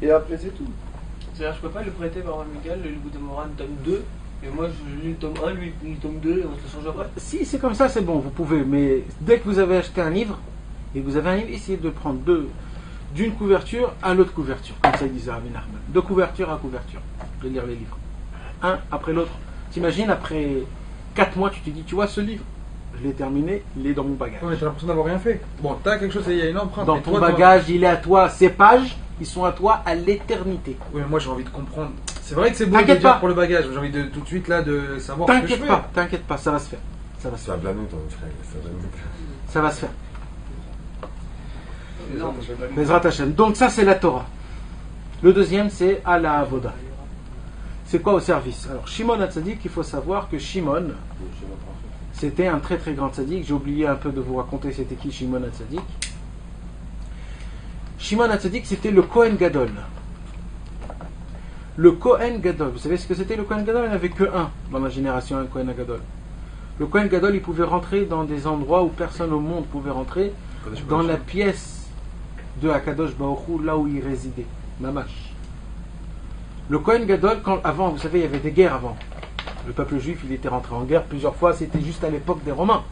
[SPEAKER 4] Et après, c'est tout.
[SPEAKER 2] C'est-à-dire, je peux pas le prêter par Miguel, le bout de Moran, tome 2. Et moi, je lis le tome 1, lui, il lit le tome 2, et on se change après.
[SPEAKER 1] Si c'est comme ça, c'est bon, vous pouvez. Mais dès que vous avez acheté un livre, et que vous avez un livre, essayez de prendre d'une couverture à l'autre couverture. Comme ça, il disait Rabbi Nachman. De couverture à couverture. De lire les livres. Un après l'autre. T'imagines, après 4 mois, tu te dis, tu vois ce livre, je l'ai terminé, il est dans mon bagage.
[SPEAKER 3] Ouais, mais t'as l'impression d'avoir rien fait. Bon, t'as quelque chose, il y a une empreinte.
[SPEAKER 1] Dans
[SPEAKER 3] mais
[SPEAKER 1] ton
[SPEAKER 3] toi,
[SPEAKER 1] bagage, il est à toi. Ces pages, ils sont à toi à l'éternité.
[SPEAKER 3] Oui, mais moi j'ai envie de comprendre. C'est vrai que c'est beau de
[SPEAKER 1] T'inquiète
[SPEAKER 3] dire
[SPEAKER 1] pas.
[SPEAKER 3] pour le bagage, mais j'ai envie de tout de suite là de savoir ce que je fais.
[SPEAKER 1] T'inquiète pas, ça va se faire. Ça va se
[SPEAKER 5] C'est
[SPEAKER 1] faire.
[SPEAKER 5] un blanou, ton frère. C'est un blanou.
[SPEAKER 1] Ça va se faire.
[SPEAKER 2] Non,
[SPEAKER 1] Bezrat Hashem. Donc ça, c'est la Torah. Le deuxième, c'est à la Avoda. C'est quoi au service? Alors, Shimon HaTzadik, il faut savoir que Shimon, c'était un très très grand tzaddik. J'ai oublié un peu de vous raconter c'était qui Shimon HaTzadik. Shimon HaTzadik, c'était le Kohen Gadol. Le Kohen Gadol. Vous savez ce que c'était le Kohen Gadol? Il n'y en avait que un dans ma génération, un Kohen Gadol. Le Kohen Gadol, il pouvait rentrer dans des endroits où personne au monde pouvait rentrer, dans la pièce de Akadosh Baruch Hu, là où il résidait, Mamash. Le Kohen Gadol, avant, vous savez, il y avait des guerres avant. Le peuple juif, il était rentré en guerre plusieurs fois, c'était juste à l'époque des Romains.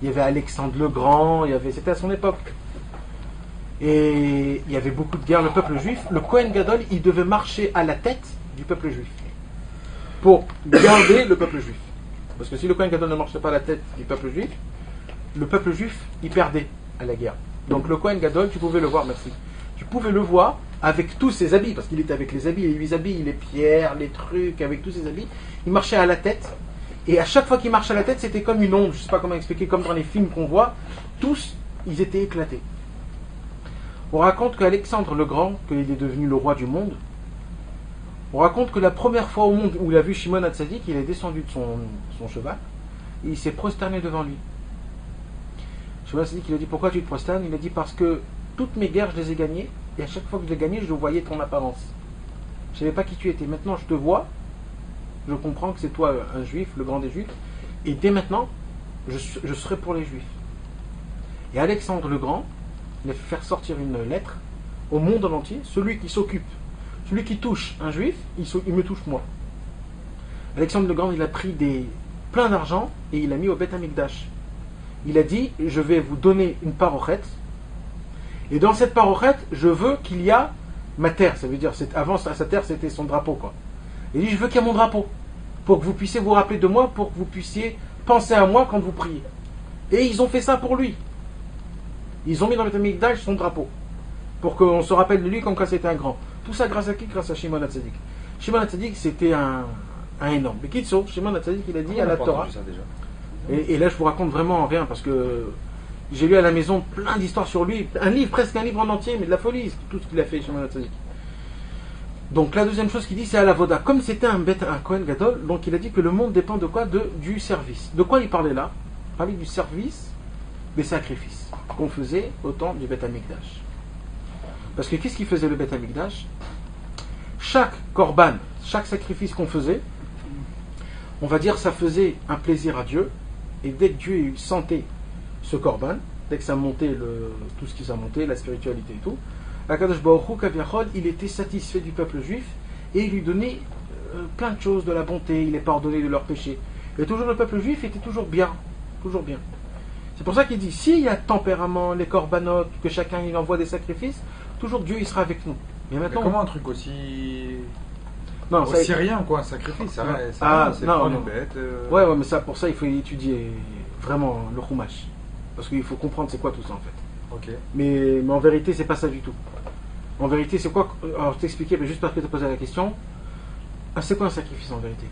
[SPEAKER 1] Il y avait Alexandre le Grand, c'était à son époque. Et il y avait beaucoup de guerres. Le peuple juif, le Kohen Gadol, il devait marcher à la tête du peuple juif pour garder le peuple juif. Parce que si le Kohen Gadol ne marchait pas à la tête du peuple juif, le peuple juif, il perdait à la guerre. Donc le Kohen Gadol, tu pouvais le voir, merci. Tu pouvais le voir avec tous ses habits, parce qu'il était avec les habits, les 8 habits, les pierres, les trucs, avec tous ses habits. Il marchait à la tête. Et à chaque fois qu'il marchait à la tête, c'était comme une onde, je ne sais pas comment expliquer, comme dans les films qu'on voit. Tous, ils étaient éclatés. On raconte qu'Alexandre le Grand, qu'il est devenu le roi du monde, on raconte que la première fois au monde où il a vu Shimon HaTzadik, il est descendu de son cheval et il s'est prosterné devant lui. Shimon HaTzadik, il a dit pourquoi tu te prosternes? Il a dit parce que toutes mes guerres je les ai gagnées et à chaque fois que je les gagnais, je voyais ton apparence. Je ne savais pas qui tu étais. Maintenant je te vois, je comprends que c'est toi un juif, le grand des juifs, Et dès maintenant, je serai pour les Juifs. Et Alexandre le Grand, il a fait faire sortir une lettre au monde en entier. Celui qui s'occupe, celui qui touche un Juif, il me touche moi. Alexandre le Grand, il a pris plein d'argent et il a mis au Beth Amikdash. Il a dit, je vais vous donner une parochette. Et dans cette parochette, je veux qu'il y a ma terre. Ça veut dire, avant sa terre, c'était son drapeau, quoi. Il dit, je veux qu'il y ait mon drapeau. Pour que vous puissiez vous rappeler de moi, pour que vous puissiez penser à moi quand vous priez. Et ils ont fait ça pour lui. Ils ont mis dans le Beth Amikdash son drapeau. Pour qu'on se rappelle de lui comme quand c'était un grand. Tout ça grâce à qui? Grâce à Shimon HaTzadik. Shimon HaTzadik, c'était un énorme. Mais Kitso, Shimon HaTzadik, il a dit à la Torah.
[SPEAKER 3] Ça, déjà.
[SPEAKER 1] Et là, je vous raconte vraiment rien parce que j'ai lu à la maison plein d'histoires sur lui. Presque un livre en entier, mais de la folie, tout ce qu'il a fait, Shimon HaTzadik. Donc, la deuxième chose qu'il dit, c'est à la Voda. Comme c'était un Kohen Gadol, donc il a dit que le monde dépend de quoi? Du service. De quoi il parlait là? Il parlait du service des sacrifices qu'on faisait au temps du Beth Amikdash. Parce que qu'est-ce qu'il faisait le Beth Amikdash? Chaque korban, chaque sacrifice qu'on faisait, on va dire ça faisait un plaisir à Dieu. Et dès que Dieu sentait ce korban, dès que ça montait, tout ce qui ça montait, la spiritualité et tout, Akadosh Baruch Hu, Kaviachol, il était satisfait du peuple juif et il lui donnait plein de choses, de la bonté, il les pardonnait de leurs péchés. Et toujours le peuple juif était toujours bien, toujours bien. C'est pour ça qu'il dit, s'il y a tempérament, les korbanot, que chacun il envoie des sacrifices, toujours Dieu il sera avec nous. Mais maintenant,
[SPEAKER 3] Mais comment un truc aussi.
[SPEAKER 1] non, ça,
[SPEAKER 3] Aussi rien, quoi, un sacrifice, ça, c'est
[SPEAKER 1] non,
[SPEAKER 3] pas
[SPEAKER 1] non.
[SPEAKER 3] une bête.
[SPEAKER 1] Ouais, mais ça, pour ça, il faut étudier vraiment le Chumash. Parce qu'il faut comprendre c'est quoi tout ça en fait.
[SPEAKER 3] Ok.
[SPEAKER 1] Mais en vérité, c'est pas ça du tout. En vérité, c'est quoi? Alors, je t'expliquais, mais juste parce que tu as posé la question. C'est quoi un sacrifice en vérité?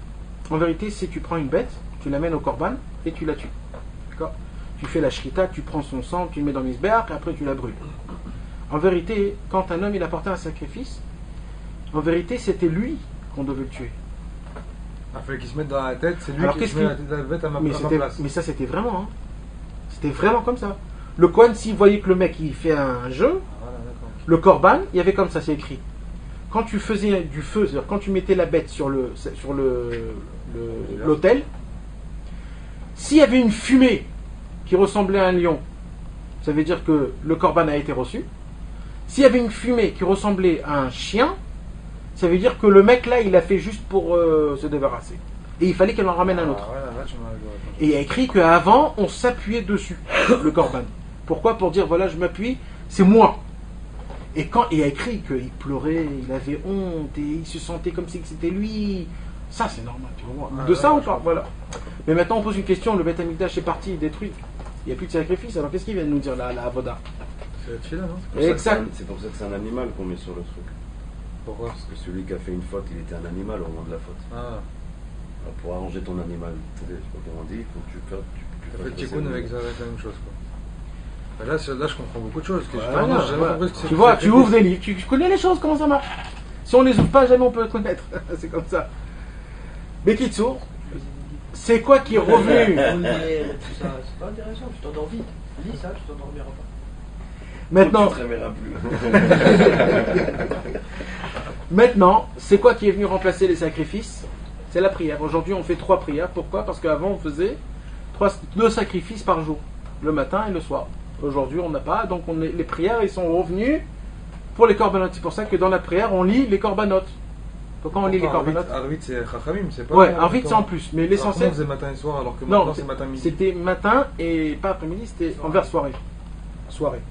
[SPEAKER 1] En vérité, c'est tu prends une bête, tu l'amènes au korban et tu la tues. D'accord? Tu fais la shrita, tu prends son sang, tu le mets dans l'isberg et après tu la brûles. En vérité, quand un homme il apportait un sacrifice, en vérité, c'était lui qu'on devait le tuer.
[SPEAKER 3] Il fallait qu'il se mette dans la tête, c'est lui
[SPEAKER 1] Alors,
[SPEAKER 3] qui
[SPEAKER 1] qu'est-ce
[SPEAKER 3] se met la bête à ma place.
[SPEAKER 1] mais ça, c'était vraiment. Hein. C'était vraiment comme ça. Le Kohen, s'il voyait que le mec il fait un jeu,
[SPEAKER 3] Voilà, d'accord.
[SPEAKER 1] le korban, il y avait comme ça, c'est écrit. Quand tu faisais du feu, c'est-à-dire quand tu mettais la bête sur l'autel, s'il y avait une fumée qui ressemblait à un lion, ça veut dire que le korban a été reçu. S'il y avait une fumée qui ressemblait à un chien, ça veut dire que le mec là, il a fait juste pour se débarrasser. Et il fallait qu'elle en ramène un autre.
[SPEAKER 3] Ouais, la vache, on a-
[SPEAKER 1] Et il y a écrit qu'avant, on s'appuyait dessus, le korban. Pourquoi? Pour dire, voilà, je m'appuie, c'est moi. Et quand il y a écrit qu'il pleurait, il avait honte, et il se sentait comme si c'était lui, ça c'est normal, tu vois. De ça on parle, voilà. Mais maintenant on pose une question, le Beth Amikdash est parti, détruit. Il n'y a plus de sacrifice, alors qu'est-ce qu'il vient de nous dire là, la Avoda?
[SPEAKER 3] C'est la tefila, non?
[SPEAKER 1] Exact.
[SPEAKER 4] C'est pour ça que c'est un animal qu'on met sur le truc.
[SPEAKER 3] Pourquoi?
[SPEAKER 4] Parce que celui qui a fait une faute, il était un animal au moment de la faute.
[SPEAKER 3] Ah,
[SPEAKER 4] Alors, pour arranger ton animal, je sais pas comment on dit, il faut que tu
[SPEAKER 3] t'as
[SPEAKER 4] fasses
[SPEAKER 3] fait le
[SPEAKER 4] passer
[SPEAKER 3] tikkun
[SPEAKER 4] le-
[SPEAKER 3] avec la même chose, quoi. Là, je comprends beaucoup de choses. Que
[SPEAKER 1] Voilà,
[SPEAKER 3] justement, j'ai jamais
[SPEAKER 1] voilà.
[SPEAKER 3] compris ce que c'est
[SPEAKER 1] Tu
[SPEAKER 3] que
[SPEAKER 1] vois,
[SPEAKER 3] le
[SPEAKER 1] tu
[SPEAKER 3] sacrifice.
[SPEAKER 1] ouvres des livres, tu connais les choses, comment ça marche. Si on les ouvre pas, jamais on peut les connaître. C'est comme ça. Mais Kitsour, c'est quoi qui est revenu?
[SPEAKER 2] Tout ça, c'est pas intéressant, tu t'endors vite. Lis ça, tu t'endormiras pas.
[SPEAKER 1] Maintenant,
[SPEAKER 4] Tu te réveilleras plus.
[SPEAKER 1] Maintenant, c'est quoi qui est venu remplacer les sacrifices? C'est la prière. Aujourd'hui, on fait 3 prières. Pourquoi? Parce qu'avant, on faisait 2 sacrifices par jour, le matin et le soir. Aujourd'hui, on n'a pas. Donc, les prières, ils sont revenus pour les corbanotes. C'est pour ça que dans la prière, on lit les corbanotes. Pourquoi on lit les corbanotes?
[SPEAKER 3] Arvit, c'est Chachamim, c'est pas.
[SPEAKER 1] Ouais, Arvit, c'est en plus. Mais l'essentiel,
[SPEAKER 3] On faisait matin et soir, alors que
[SPEAKER 1] non,
[SPEAKER 3] maintenant c'est matin midi.
[SPEAKER 1] c'était matin et pas après-midi, c'était envers soirée. Soirée.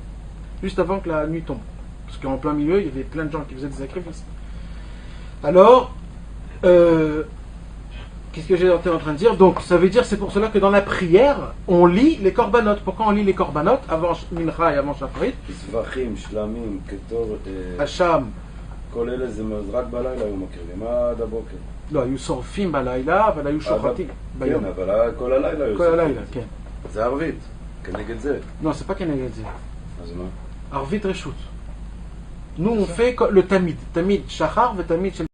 [SPEAKER 1] Juste avant que la nuit tombe. Parce qu'en plein milieu, il y avait plein de gens qui faisaient des sacrifices. Alors, qu'est-ce que j'étais en train de dire? Donc, ça veut dire, c'est pour cela que dans la prière, on lit les corbanotes. Pourquoi on lit les corbanotes avant Mincha et avant Shacharit?
[SPEAKER 4] זבחים, שלמים, כתור,
[SPEAKER 1] Hacham,
[SPEAKER 4] כל אלה זה רק בלילה היו מקריבים עד הבוקר.
[SPEAKER 1] לא, היו שורפים בלילה, אבל היו שוחטים ביום.
[SPEAKER 4] כן, אבל כל הלילה היו
[SPEAKER 1] כל הלילה, כן.
[SPEAKER 4] זה ערבית, כנגד זה.
[SPEAKER 1] Non, c'est pas כנגד זה.
[SPEAKER 4] אז מה?
[SPEAKER 1] Arvit Reshut. Nous, on fait le Tamid. Tamid Shachar et Tamid Shel